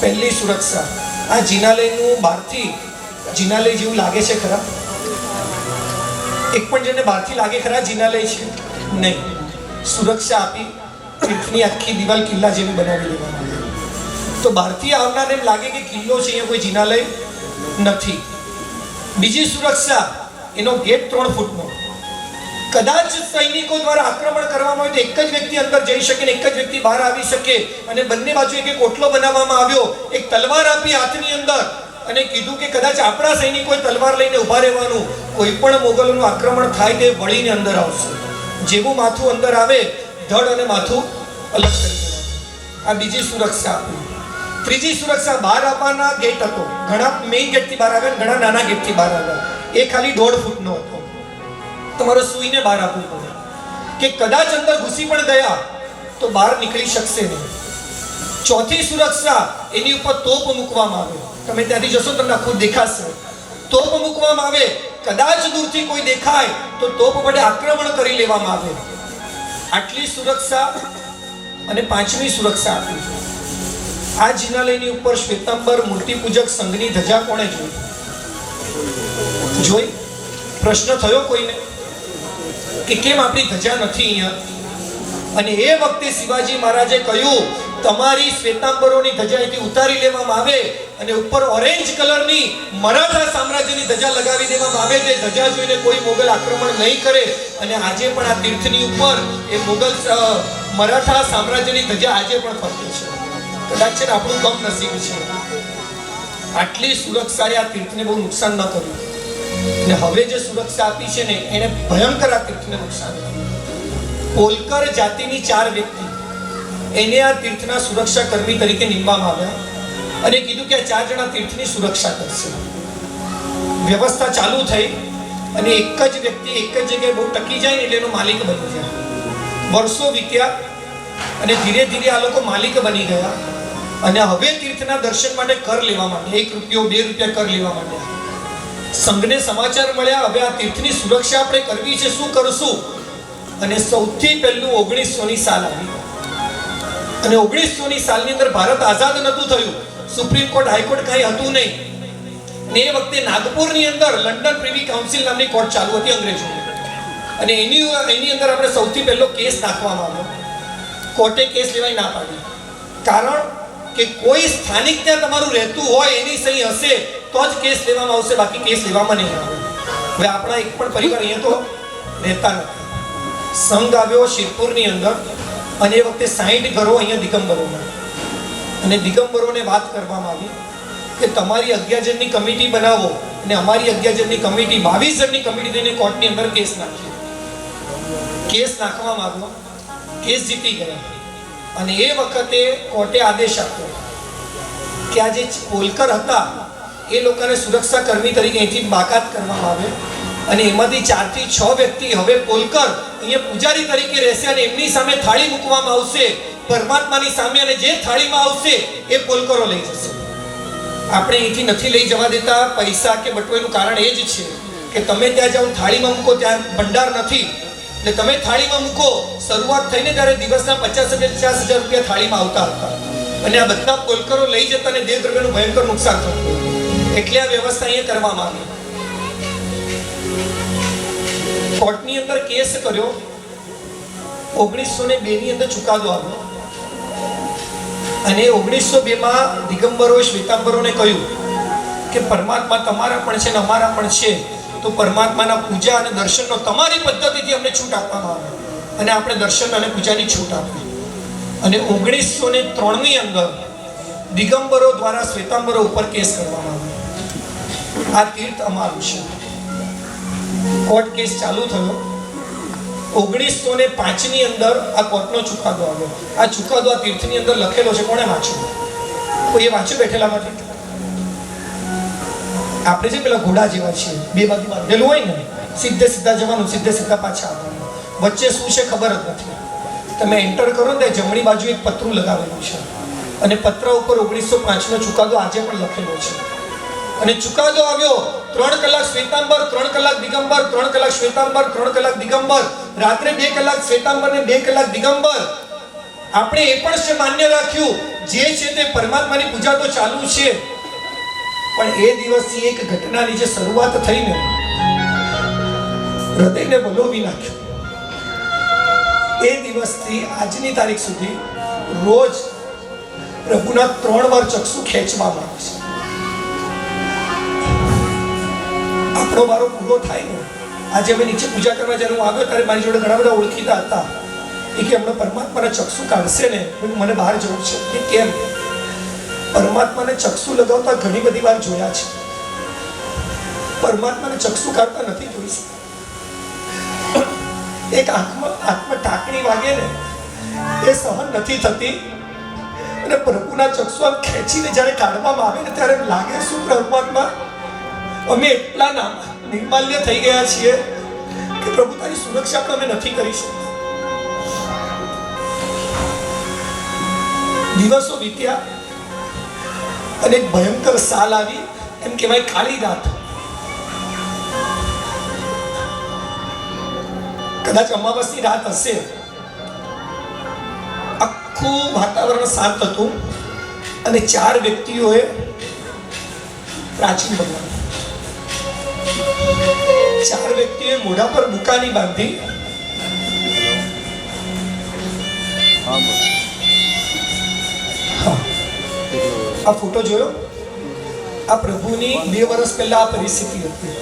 પહેલી સુરક્ષા, આ જિનાલયનું બહારથી જિનાલય જેવું લાગે છે ખરા? એક પણ જેને બહારથી લાગે ખરા જિનાલય છે? નહીં. સુરક્ષા આપી તીર્થની આખી દિવાલ કિલ્લા જેવી બનાવી દેવામાં આવી. તો બહારથી આવનારને એમ લાગે કે કિલ્લો છે, અહીંયા કોઈ જિનાલય નથી. બીજી સુરક્ષા, એનો ગેટ 3 ફૂટનો. કદાચ સૈનિકો દ્વારા આક્રમણ કરવામાં આવે તો એક જ વ્યક્તિ અંદર જઈ શકે ને એક જ વ્યક્તિ બહાર આવી શકે. અને બંને બાજુ એક કોટલો બનાવવામાં આવ્યો, એક તલવાર આપી હાથની અંદર અને કીધું કે કદાચ આપણા સૈનિકોએ તલવાર લઈને ઊભા રહેવાનું, કોઈ પણ મોગલોનું આક્રમણ થાય તે વળીને અંદર આવશે. જેવું માથું અંદર આવે, ધડ અને માથું અલગ કરી દેવાનું. આ બીજી સુરક્ષા આપી. ત્રીજી સુરક્ષા, બહાર આવવાના ગેટ હતો. ઘણા મેઇન ગેટથી બહાર આવ્યા, ઘણા નાના ગેટથી બહાર આવ્યા. એ ખાલી 1.5 ફૂટનો હતો. તમારે સૂઈને બહાર આવવું પડે કે કદાચ અંદર ઘૂસી પણ ગયા તો બહાર નીકળી શકશે નહીં. ચોથી સુરક્ષા, એની ઉપર તોપ મૂકવામાં આવે. તમે ત્યાંથી જશો તમને આખું દેખાશે. તોપ મૂકવામાં આવે, કદાચ દૂરથી કોઈ દેખાય તો તોપ વડે આક્રમણ કરી લેવામાં આવે. આટલી સુરક્ષા. અને પાંચમી સુરક્ષા આપી. આ જિનાલયની ઉપર શ્વેતાંબર મૂર્તિ પૂજક સંઘની ધજા કોણે જોઈ? પ્રશ્ન થયો કોઈને કે કેમ આપણી ધજા નથી અહીંયા? અને એ વખતે શિવાજી મહારાજે કહ્યું, તમારી શ્વેતાંબરોની ધજા અહીંથી ઉતારી લેવામાં આવે અને ઉપર ઓરેન્જ કલરની મરાઠા સામ્રાજ્યની ધજા લગાવી દેવામાં આવે. જે ધજા જોઈને કોઈ મોગલ આક્રમણ નહીં કરે. અને આજે પણ આ તીર્થની ઉપર એ મોગલ મરાઠા સામ્રાજ્યની ધજા આજે પણ ફરતી છે. કદાચ છે ને આપણું કમ નસીબ છે. આટલી સુરક્ષાએ આ તીર્થને બહુ નુકસાન ન કર્યું. અને હવે જે સુરક્ષા આપી છે ને એને ભયંકર આ તીર્થને નુકસાન કર્યું. કોલકર જાતિની 4 વ્યક્તિ એને આ તીર્થના સુરક્ષા કર્મી તરીકે નીમવામાં આવ્યા અને કીધું કે આ 4 જણા તીર્થની સુરક્ષા કરશે. વ્યવસ્થા ચાલુ થઈ અને એક જ વ્યક્તિ એક જ જગ્યાએ બહુ ટકી જાય ને એટલે એનો માલિક બની જાય. વર્ષો વીત્યા અને ધીરે ધીરે આ લોકો માલિક બની ગયા અને હવે તીર્થના દર્શન માટે કર લેવા માટે 1 રૂપિયો 2 રૂપિયા કર લેવા માટે સંઘને સમાચાર મળ્યા. હવે આ તીર્થની સુરક્ષા આપણે કરવી છે, શું કરશું? અને સૌથી પહેલું 1900ની સાલ આવી. અને 1900ની સાલની અંદર ભારત આઝાદ નહોતું થયું. સુપ્રીમ કોર્ટ, હાઈકોર્ટ કાંઈ હતું નહીં. ને એ વખતે નાગપુરની અંદર લંડન પ્રિવી કાઉન્સિલ નામની કોર્ટ ચાલુ હતી અંગ્રેજોની. અને એની અંદર આપણે સૌથી પહેલો કેસ નાખવામાં આવ્યો. કોર્ટે કેસ લેવાય ના પાડી. કારણ કે કોઈ સ્થાનિક ત્યાં તમારું રહેતું હોય, એની સહી હશે તો જ કેસ લેવામાં આવશે, બાકી કેસ લેવામાં નહીં આવે. હવે આપણા એક પણ પરિવાર અહીંયા તો રહેતા નથી. સંઘ આવ્યો શિરપુરની અંદર અને એ વખતે 60 ઘરો અહીંયા દિગંબરોમાં. અને દિગંબરોને વાત કરવામાં આવી કે તમારી 11 જણની કમિટી બનાવો અને અમારી 11 જણની કમિટી 22 જણની કમિટી થઈને કોર્ટની અંદર કેસ નાખ્યો. કેસ નાખવામાં આવ્યો, કેસ જીતી ગયા. અને એ વખતે કોર્ટે આદેશ આપ્યો કે આ જે કોલકર હતા એ લોકોને સુરક્ષા કર્મી તરીકે અહીંથી બાકાત કરવામાં આવે અને એમાંથી 4 થી 6 વ્યક્તિ હવે કોલકર અહીંયા પૂજારી તરીકે રહેશે અને એમની સામે થાળી મૂકવામાં આવશે પરમાત્માની સામે. અને જે થાળીમાં આવશે એ કોલકરો લઈ જશે. આપણે અહીંથી નથી લઈ જવા દેતા પૈસા કે બટુએનું કારણ એ જ છે કે તમે ત્યાં જાઓ થાળીમાં મૂકો, ત્યાં ભંડાર નથી એટલે તમે થાળીમાં મૂકો. શરૂઆત થઈને ત્યારે દિવસના 50,000-50,000 રૂપિયા થાળીમાં આવતા હતા અને આ બધા કોલકરો લઈ જતા અને દેહ દ્રવ્યનું ભયંકર નુકસાન થતું. એટલે આ વ્યવસ્થા અહીંયા કરવામાં આવી. કોર્ટની અંદર કેસ કર્યો. 1902ની અંદર ચુકાદો આવ્યો અને 1902માં દિગંબરોએ શ્વેતાંબરોને કહ્યું કે પરમાત્મા તમારા પણ છે ને અમારા પણ છે, તો પરમાત્માના પૂજા અને દર્શનનો તમારી પદ્ધતિથી અમને છૂટ આપવામાં આવે અને આપણે દર્શન અને પૂજાની છૂટ આપી. અને 1903ની અંદર દિગંબરો દ્વારા શ્વેતાંબરો ઉપર કેસ કરવામાં આવ્યો. આ તીર્થ અમારું છે. કોર્ટ કેસ ચાલુ થયો. 1905ની અંદર આ કોર્ટનો ચુકાદો આવ્યો. આ ચુકાદો આ તીર્થની અંદર લખેલો છે. કોણે વાંચ્યો? કોઈએ વાંચ્યું બેઠેલામાંથી? આપણે જે પેલા ઘોડા જેવા છે, 2 બાજુ બાંધેલું હોય ને, સીધે સીધા જવાનું, સીધે સીધા પાછા આવવાનું. વચ્ચે શું છે ખબર જ નથી. તમે એન્ટર કરો ને જમણી બાજુ એક પત્રું લગાવેલું છે અને પત્ર ઉપર 1905નો ચુકાદો આજે પણ લખેલો છે. અને ચુકાદો આવ્યો 3 કલાક શ્વેતાંબર, 3 કલાક દિગંબર, 3 કલાક શ્વેતાંબર, 3 કલાક દિગંબર. રાત્રે 2 કલાક શ્વેતાંબર ને 2 કલાક દિગંબર. આપણે એ પણ માન્ય રાખ્યું જે છે તે પરમાત્માની પૂજા તો ચાલુ છે, પણ એ દિવસથી એક ઘટનાની જે શરૂઆત થઈ ને, હૃદયને વલોવી નાખ્યું. એ દિવસથી આજની તારીખ સુધી રોજ પ્રભુના 3 વાર ચક્ષુ ખેંચવામાં આવે છે. આપણો વારો પૂરો થાય ને, આજે અમે નીચે પૂજા કરવા જ્યારે હું આવ્યો ત્યારે મારી જોડે ઘણા બધા ઓળખીતા હતા. એ કે હમણાં પરમાત્માના ચક્ષુ કાઢશે ને, મને બહાર જવું છે. કે કેમ? પરમાત્માને ચક્ષુ લગાવતા ઘણી બધી વાર જોયા છે, પરમાત્માને ચક્ષુ કાઢતા નથી જોઈ શકતા. એક આંખમાં ટાંકણી વાગે ને, એ સહન નથી થતી, અને પ્રભુના ચક્ષુ આમ ખેંચીને જ્યારે કાઢવામાં આવે ને, ત્યારે લાગે શું પરમાત્મા અમે એટલા નિર્માલ્ય થઈ ગયા છીએ કે પ્રભુ તારી સુરક્ષા પણ અમે નથી કરી શકતા. દિવસો વીત્યા અને એક ભયંકર સાલ આવી, એમ કહેવાય કાળી રાત. કદાચ અમાવસની રાત હશે. આખું વાતાવરણ શાંત હતું અને 4 વ્યક્તિઓએ પ્રાચીન ભગવાન 4 વ્યક્તિઓએ મોઢા પર બુકાની બાંધી આ ફોટો જોયો? આ પ્રભુની 2 વર્ષ પહેલા આ પરિસ્થિતિ હતી.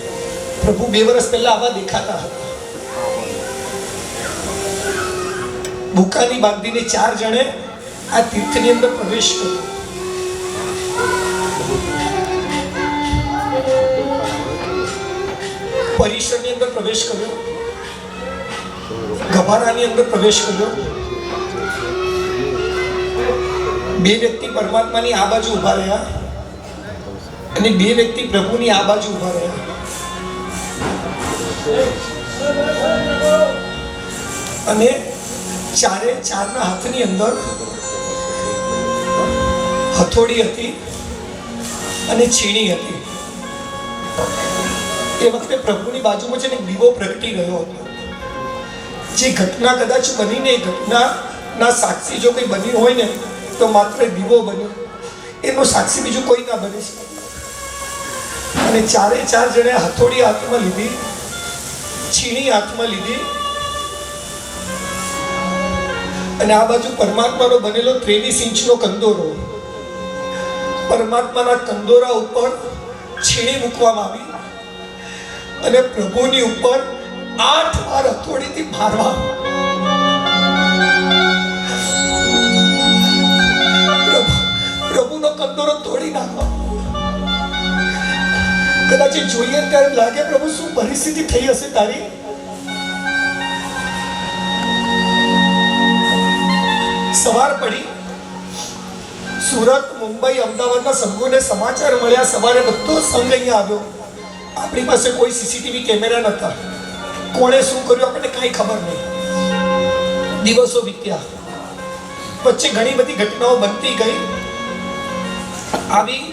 પ્રભુ 2 વર્ષ પહેલા આવા દેખાતા હતા. બુકાની બાંધીને 4 જણે આ તીર્થની અંદર પ્રવેશ કર્યો. પરિસરની અંદર પ્રવેશ કર્યો, ગભારાની અંદર પ્રવેશ કર્યો. 2 વ્યક્તિ પરમાત્માની આ બાજુ ઊભા રહ્યા અને 2 વ્યક્તિ પ્રભુની આ બાજુ ઊભા રહ્યા. અને 4ના હાથની અંદર હથોડી હતી અને છીણી હતી. એ વખતે પ્રભુની બાજુમાં છે ને દીવો પ્રગટી રહ્યો હતો. જે ઘટના કદાચ બનીને, એ ઘટનાના સાક્ષી જો કંઈ બન્યું હોય ને, તો માત્ર દીવો બન્યો, એનો સાક્ષી બીજું કોઈ ના બની શકે. અને 4 જણે હથોડી હાથમાં લીધી, છીણી હાથમાં લીધી, અને આ બાજુ પરમાત્માનો બનેલો 23 ઇંચનો કંદોરો. પરમાત્માના કંદોરા ઉપર છીણી મૂકવામાં આવી અને પ્રભુની ઉપર 8 વાર હથોડીથી મારવા. પ્રભુનો કંદોરો તોડી નાખવા. કદાચ જોઈએ ત્યારે લાગે પ્રભુ શું પરિસ્થિતિ થઈ હશે તારી. સવાર પડી. સુરત, મુંબઈ, અમદાવાદના સંઘોને સમાચાર મળ્યા. સવારે બધો સંઘ અહીંયા આવ્યો. આપણી પાસે કોઈ સીસીટીવી કેમેરા નહોતા. કોણે શું કર્યું આપણને કાંઈ ખબર નહીં. દિવસો વીત્યા. વચ્ચે ઘણી બધી ઘટનાઓ બનતી ગઈ. આવી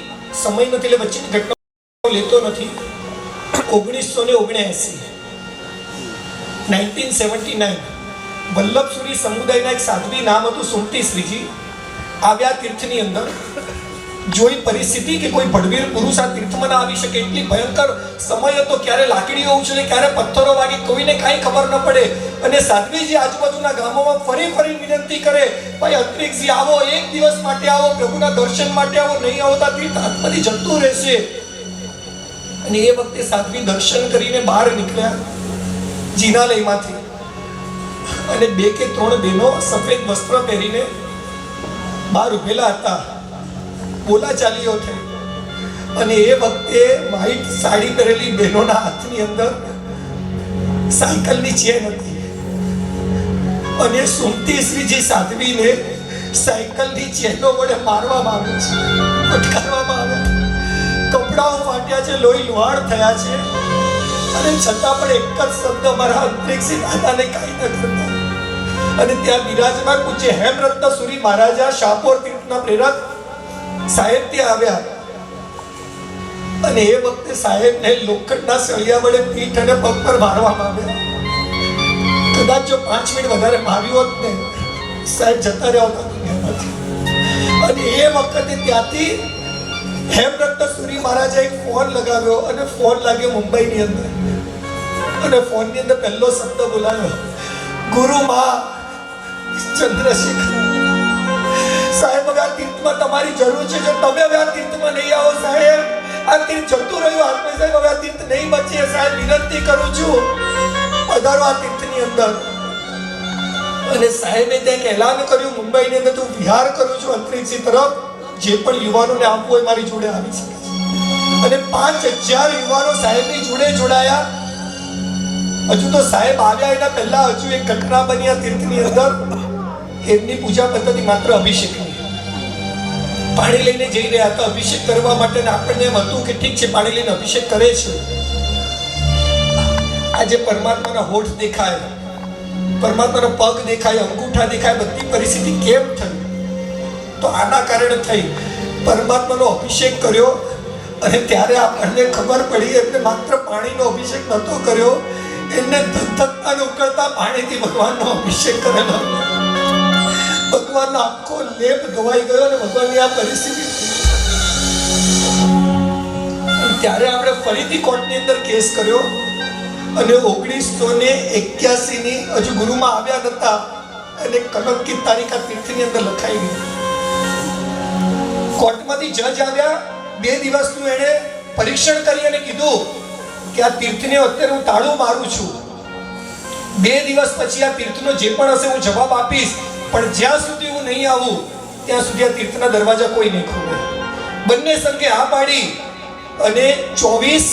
સમય નથી એટલે વચ્ચેની ઘટનાઓ લેતો નથી. 1979 વલ્લભસુરી સમુદાયના એક સાધ્વી, નામ હતું સુમતી શ્રીજી, આવ્યા તીર્થની અંદર. જોઈ પરિસ્થિતિ કે કોઈ ભડવીર પુરુષ આ તીર્થમાં ના આવી શકે, એટલી ભયંકર સમય હતો. ક્યારે લાકડીઓ ઉછળે, ક્યારે પથ્થરો વાગે, કોઈને કાંઈ ખબર ન પડે. અને સાધ્વીજી આજુબાજુના ગામોમાં ફરી વિનંતી કરે, ભાઈ અંતરિક્ષજી આવો, એક દિવસ માટે આવો, પ્રભુના દર્શન માટે આવો, નહીં આવો તો તીર્થ હાથમાંથી જતું રહેશે. અને એ વખતે સાધ્વી દર્શન કરીને બહાર નીકળ્યા જીનાલયમાંથી, અને 2 કે 3 બહેનો સફેદ વસ્ત્ર પહેરીને બહાર ઉભેલા હતા. બોલાચાલીઓ થઈ. અને એ વખતે વ્હાઈટ સાડી પહેરેલી બહેનોના હાથની અંદર સાયકલની ચેન હતી. અને સુમતી શ્રીજી સાધ્વીને સાયકલની ચેનો વડે મારવામાં આવે છે, ફટકારવામાં આવે. કપડાઓ ફાટ્યા છે, લોહી લુહાણ થયા છે, અને છતાં પણ એક જ શબ્દ મારા અંતરિક્ષી દાદાને કાંઈ ન કરતા. અને ત્યાં બિરાજમાન પૂજ્ય હેમરત્ન સુરી મહારાજા શાહપોર તીર્થના પ્રેરક સાહેબ ત્યાં આવ્યા. અને એ વખતે સાહેબને લોખંડના સળિયા વડે પીઠ અને પગ પર મારવામાં આવ્યા. કદાચ જો 5 મિનિટ વધારે માર્યું હોત ને, સાહેબ જતા રહ્યા હતા દુનિયામાંથી. અને એ વખતે ત્યાંથી હેમરત્ન સુરી મહારાજે એક ફોન લગાવ્યો અને ફોન લાગ્યો મુંબઈની અંદર અને ફોનની અંદર પહેલો શબ્દ બોલાયો, ગુરુ માં ચંદ્રશેખર સાહેબ, હવે આ તીર્થમાં તમારી જરૂર છે. જો તમે હવે આ તીર્થમાં નહીં આવો સાહેબ, આ તીર્થ જતું રહ્યું હાથમાં સાહેબ, હવે આ તીર્થ નહીં બચે સાહેબ, વિનંતી કરું છું પધારો આ તીર્થની અંદર. અને સાહેબે ત્યાં એલાન કર્યું મુંબઈની અંદર, તું વિહાર કરું છું અંતરિક્ષ તરફ, જે પણ યુવાનોને આપવું હોય મારી જોડે આવી શકે છે. અને 5000 યુવાનો સાહેબની જોડે જોડાયા. હજુ તો સાહેબ આવ્યા એના પહેલા હજુ એક ઘટના બની આ તીર્થની અંદર. એમની પૂજા પદ્ધતિ માત્ર અભિષેકની, પાણી લઈને જઈ રહ્યા હતા અભિષેક કરવા માટે. આપણને એમ હતું કે ઠીક છે પાણી લઈને અભિષેક કરે છે, આજે પરમાત્માના હોઠ દેખાય, પરમાત્માનો પગ દેખાય, અંગૂઠા દેખાય, બધી પરિસ્થિતિ કેમ થઈ? તો આના કારણે થઈ. પરમાત્માનો અભિષેક કર્યો અને ત્યારે આપણને ખબર પડી એમને માત્ર પાણીનો અભિષેક નહોતો કર્યો, એમને ધગધગતા અને ઉકળતા પાણીથી ભગવાનનો અભિષેક કરેલો. ભગવાનનો આખો લેપ ધોવાઈ ગયો અને ભગવાનની આ પરિસ્થિતિ. ત્યારે આપણે ફરીથી કોર્ટની અંદર કેસ કર્યો અને 1981 ની હજુ ગુરુમાં આવ્યા નતા અને કલંકિત તારીખ આ તીર્થની અંદર લખાઈ ગઈ. કોર્ટમાંથી જજ આવ્યા, 2 દિવસનું એણે પરીક્ષણ કરી અને કીધું કે આ તીર્થને અત્યારે હું તાળું મારું છું. 2 દિવસ પછી આ તીર્થનો જે પણ હશે હું જવાબ આપીશ, પણ જ્યાં સુધી હું નહીં આવું ત્યાં સુધી આ તીર્થના દરવાજા કોઈ નહીં ખોલે. બંને સંઘે આ પાડી અને 24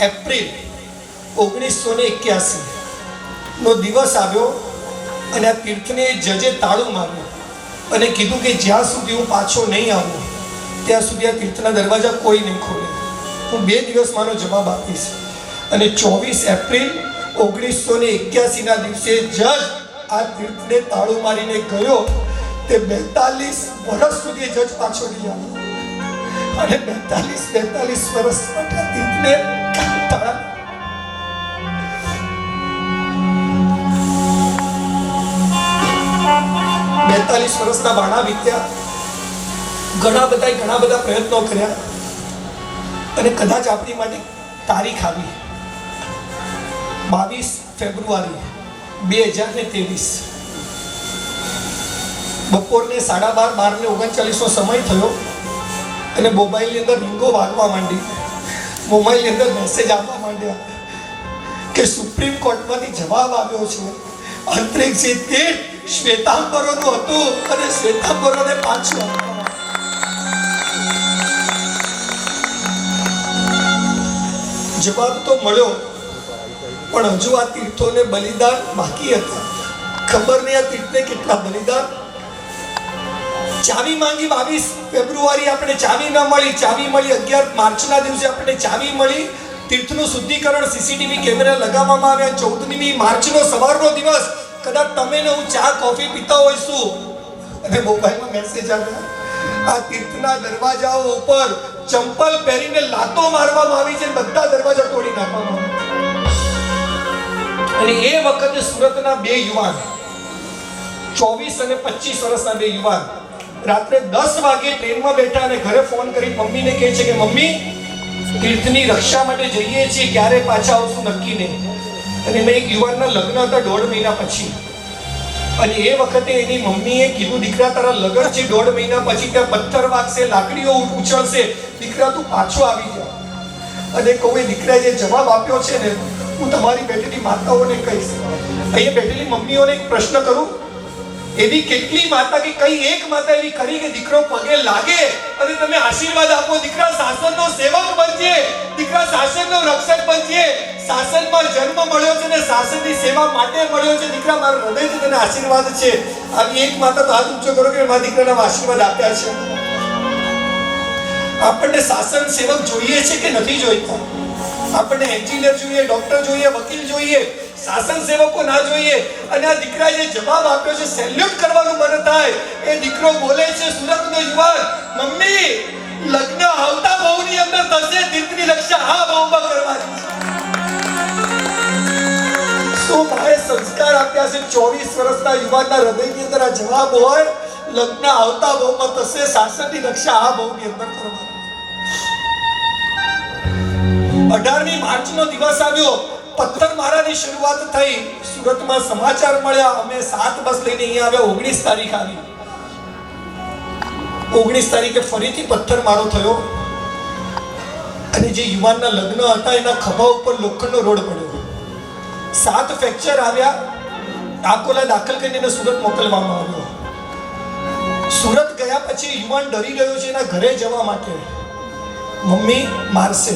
એપ્રિલ 1981 નો દિવસ આવ્યો અને આ તીર્થને જજે તાળું માર્યું અને કીધું કે જ્યાં સુધી હું પાછો નહીં આવું ત્યાં સુધી આ તીર્થના દરવાજા કોઈ નહીં ખોલે. હું 2 દિવસમાંનો જવાબ આપીશ. અને 24 એપ્રિલ 1981 ના દિવસે જજ આ તીર્થને તાળું મારીને ગયો. તે 42 વર્ષ સુધી જજ પાછો નહીં આવ્યો અને 42 વર્ષ માટે આ તીર્થને તાળા 42 વર્ષના બાણા વીત્યા. ઘણા બધા પ્રયત્નો કર્યા અને કદાચ આપણી માટે તારીખ આવી 22 ફેબ્રુઆરી 2023. બપોરને 12:30 12:39 સમય થયો અને મોબાઈલની અંદર રીંગો વાગવા માંડી. મોબાઈલની અંદર મેસેજ આવવા માંડ્યા કે સુપ્રીમ કોર્ટમાંથી જવાબ આવ્યો છે. અંતરિક્ષ તીર્થ શ્વેતાંબરોનું હતું અને શ્વેતાંબરોને પાછું આપવામાં. જવાબ તો મળ્યો પણ હજુ આ તીર્થોને બલિદાન બાકી હતા. ખબર નહીં આ તીર્થને કેટલા બલિદાન. ચાવી માંગી 22 ફેબ્રુઆરી, આપણે ચાવી ન મળી. ચાવી મળી 11 માર્ચના દિવસે આપણને ચાવી મળી. તીર્થનું શુદ્ધિકરણ સીસીટીવી કેમેરા લગાવવામાં આવ્યા. 14મી માર્ચનો સવારનો દિવસ. કદાચ તમે ને હું ચા કોફી પીતા હોઈશું અને મોબાઈલમાં મેસેજ આવ્યા, આ તીર્થના દરવાજાઓ ઉપર ચંપલ પહેરીને લાતો મારવામાં આવી છે, બધા દરવાજા તોડી નાખવામાં આવ્યા. અને એ વખતે સુરતના 2 યુવાન 24 અને 25 વર્ષના 2 યુવાન રાત્રે 10 વાગે ટ્રેનમાં બેઠા અને ઘરે ફોન કરી મમ્મીને કહે છે કે મમ્મી તીર્થની રક્ષા માટે જઈએ છીએ, ક્યારે પાછા આવશું નક્કી નહીં. અને મેં એક યુવાનના લગ્ન હતા 1.5 મહિના પછી અને એ વખતે એની મમ્મીએ કીધું દીકરા તારા લગ્ન છે 1.5 મહિના પછી, ત્યાં પથ્થર વાગશે, લાકડીઓ ઉછળશે, દીકરા તું પાછો આવી જા. અને કોઈ દીકરાએ જે જવાબ આપ્યો છે ને, હું તમારી બેઠેલી માતાઓને કહીશ, અહીંયા બેઠેલી મમ્મીઓને એક પ્રશ્ન કરું, એવી કેટલી માતા કે કઈ એક માતા એવી ખરી કે દીકરો પગે લાગે અને તમે આશીર્વાદ આપો, દીકરા શાસનનો સેવક બનજે, દીકરા શાસનનો રક્ષક બનજે, શાસનમાં જન્મ મળ્યો છે ને શાસનની સેવા માટે મળ્યો છે, દીકરા મારો હૃદયથી તને આશીર્વાદ છે. આવી એક માતા તો હાથ ઊંચો કરો કે મારા દીકરાના આશીર્વાદ આપ્યા છે. આપણને શાસન સેવક જોઈએ છે કે નથી જોઈતા? આપણને એન્જિનિયર જોઈએ, ડોક્ટર જોઈએ, વકીલ જોઈએ, શાસન સેવકો ના જોઈએ. અને આ દીકરાએ જે જવાબ આપ્યો છે સેલ્યુટ કરવાનું મન થાય. એ દીકરો બોલે છે, સુરતનો યુવાન, મમ્મી લગ્ન આવતા બહુની અંદર થશે, તીર્થની રક્ષા આ બહુમાં કરવાની છે. શું ભાઈ સંસ્કાર આપ્યા છે 24 વર્ષના યુવાનના હૃદયની અંદર આ જવાબ હોય, લગ્ન આવતા બહુમાં થશે, શાસનની રક્ષા આ બહુની અંદર કરવાની. 18મી માર્ચનો દિવસ આવ્યો, પથ્થરમારાની શરૂઆત થઈ. સુરતમાં સમાચાર મળ્યા, અમે 7 બસ લઈને અહીંયા આવ્યા. 19 તારીખ આવી. 19 તારીખે ફરીથી પથ્થરમારો થયો અને જે યુવાનના લગ્ન હતા એના ખભા ઉપર લોખંડનો રોડ પડ્યો. 7 ફ્રેક્ચર આવ્યા. ડાકોલા દાખલ કરીને એને સુરત મોકલવામાં આવ્યો. સુરત ગયા પછી યુવાન ડરી રહ્યો છે એના ઘરે જવા માટે. મમ્મી મારશે,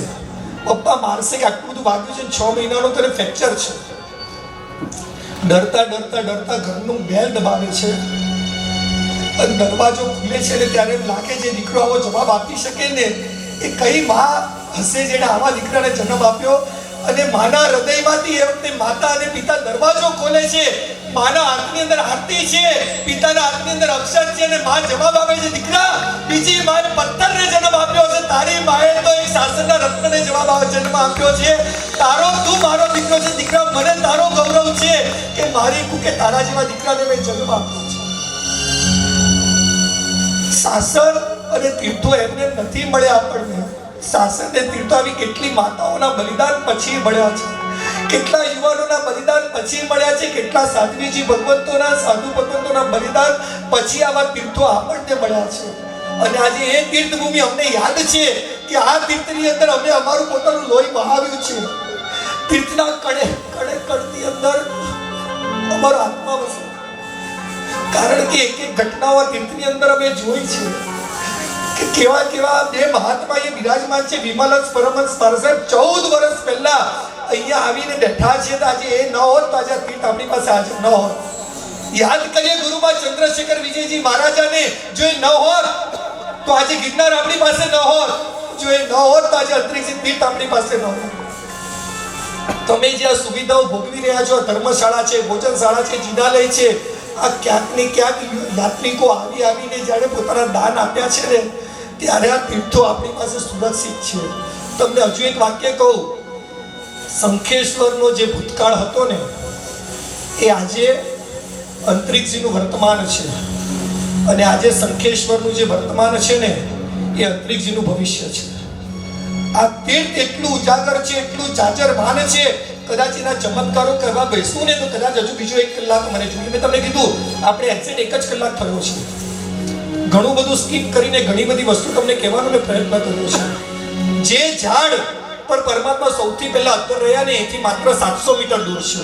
પપ્પા મારશે, કે આટલું બધું વાગ્યું છે, 6 મહિનાનો તને ફ્રેક્ચર છે. ડરતા ડરતા ડરતા ઘરનું બેલ દબાવે છે અને દરવાજો ખુલે છે ને ત્યારે એમ લાગે છે દીકરો આવો જવાબ આપી શકે ને. એ કઈ માં હશે જેને આવા દીકરાને જન્મ આપ્યો? અને માના હૃદયમાંથી એ વખતે માતા અને પિતા દરવાજો ખોલે છે. માના હાથની અંદર આરતી છે, પિતાના હાથની અંદર અક્ષર છે અને માં જવાબ આપે છે, દીકરા બીજી માએ પથ્થરને જન્મ આપ્યો છે, તારી માએ તો એક શાસનના રત્નને જન્મ આપ્યો છે. તારો તું મારો દીકરો છે. દીકરા મને તારો ગૌરવ છે કે મારી કુકે તારા જેવા દીકરાને મેં જન્મ આપ્યો છે. શાસન અને તીર્થો એમને નથી મળ્યા આપણને. શાસન અને તીર્થો આવી કેટલી માતાઓના બલિદાન પછી મળ્યા છે, કેટલા યુવાનોના બલિદાન પછી મળ્યા છે, કેટલા સાધ્વીજી ભગવંતોના સાધુ ભગવંતોના બલિદાન પછી આવા તીર્થો આપણને મળ્યા છે. અને આજે એ તીર્થભૂમિ અમને યાદ છે કે આ તીર્થની અંદર અમે અમારું પોતાનું લોહી વહાવ્યું છે. તીર્થના કણે કણે કણની અંદર અમારો આત્મા વસે, કારણ કે એક એક ઘટનાઓ તીર્થની અંદર અમે જોઈ છે કે કેવા કેવા બે મહાત્મા એ બિરાજમાન છે. વિમલસ પરમહંસ સાહેબ 14 વર્ષ પહેલા અહીંયા આવીને બેઠા છે. તો આજે એ ન હોત તો આજે તીર્થ આપણી પાસે આજે ન હોત. યાદ કરીએ ગુરુમાં ચંદ્રશેખર વિજયજી મહારાજાને, જો એ ન હોત તો આજે ગિરનાર આપણી પાસે ન હોત, જો એ ન હોત તો આજે અંતરિક્ષ તીર્થ આપણી પાસે ન હોત. તમે જે આ સુવિધાઓ ભોગવી રહ્યા છો, ધર્મશાળા છે, ભોજનશાળા છે, જિનાલય છે, આ ક્યાંક ને ક્યાંક યાત્રિકો આવીને જ્યારે પોતાના દાન આપ્યા છે ને ત્યારે આ તીર્થો આપણી પાસે સુરક્ષિત છે. તમને હજુ એક વાક્ય કહું, શંખેશ્વરનો જે ભૂતકાળ હતો ને એ આજે અંતરિક્ષનું વર્તમાન છે, અને આજે શંખેશ્વરનું જે વર્તમાન છે ને એ અંતરિક્ષનું ભવિષ્ય છે. આ તીર્થ એટલું ઉજાગર છે, એટલું જાજરમાન છે. કદાચ એના ચમત્કારો કરવા બેસવું ને તો કદાચ હજુ બીજો 1 કલાક મને જોઈએ. મેં તમને કીધું આપણે એક્ઝેક્ટ 1 જ કલાક થયો છે. ઘણું બધું સ્કીપ કરીને ઘણી બધી વસ્તુ તમને કહેવાનો મેં પ્રયત્ન કર્યો છે. જે ઝાડ પર પરમાત્મા સૌથી પહેલા અત્તર રહ્યા ને એથી માત્ર 700 મીટર દૂર છે.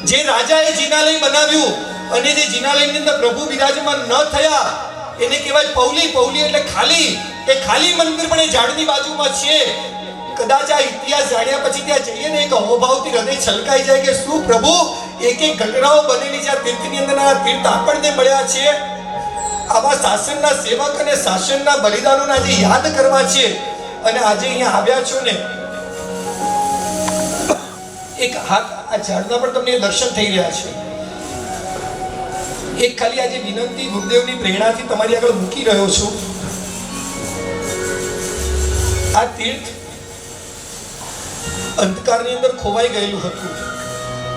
જે રાજાએ જિનાલય બનાવ્યું અને જે જિનાલયની અંદર પ્રભુ બિરાજમાન ન થયા એને કહેવાય પૌલી. પૌલી એટલે ખાલી. એ ખાલી મંદિર પણ એ ઝાડની બાજુમાં છે. કદાચ આ ઇતિહાસ જાણ્યા પછી ત્યાં જઈએ ને એક અહોભાવથી હૃદય છલકાઈ જાય કે શું પ્રભુ એક એક ઘટનાઓ બનેલી છે આ તીર્થની અંદર. આ તીર્થ આપણને મળ્યા છે. આવા શાસનના સેવક અને શાસનના બલિદાનોને આજે યાદ કરવા છે. અને આજે અહીંયા આવ્યા છો ને એક હાથ આ ઝાડના પણ તમને દર્શન થઈ રહ્યા છે. એક ખાલી આજે વિનંતી ગુરુદેવની પ્રેરણાથી તમારી આગળ મૂકી રહ્યો છું. આ તીર્થ અંધકારની અંદર ખોવાઈ ગયેલું હતું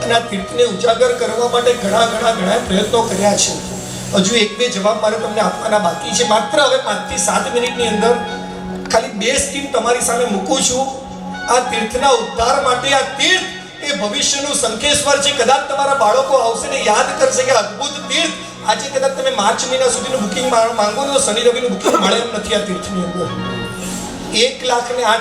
અને આ તીર્થને ઉજાગર કરવા માટે ઘણા પ્રયત્નો કર્યા છે. હજુ 1-2 જવાબ મારે તમને આપવાના બાકી છે. માત્ર હવે 5 થી 7 મિનિટની અંદર ખાલી 2 સ્કીમ તમારી સામે મૂકું છું. આ તીર્થના ઉદ્ધાર માટે આ તીર્થ એ ભવિષ્યનું શંખેશ્વર છે. કદાચ તમારા બાળકો આવશે ને યાદ કરશે કે અદ્ભુત તીર્થ. આજે કદાચ તમે માર્ચ મહિના સુધીનું બુકિંગ માંગો તો શનિ રવિનું બુકિંગ મળે એમ નથી આ તીર્થની અંદર. 1,08,000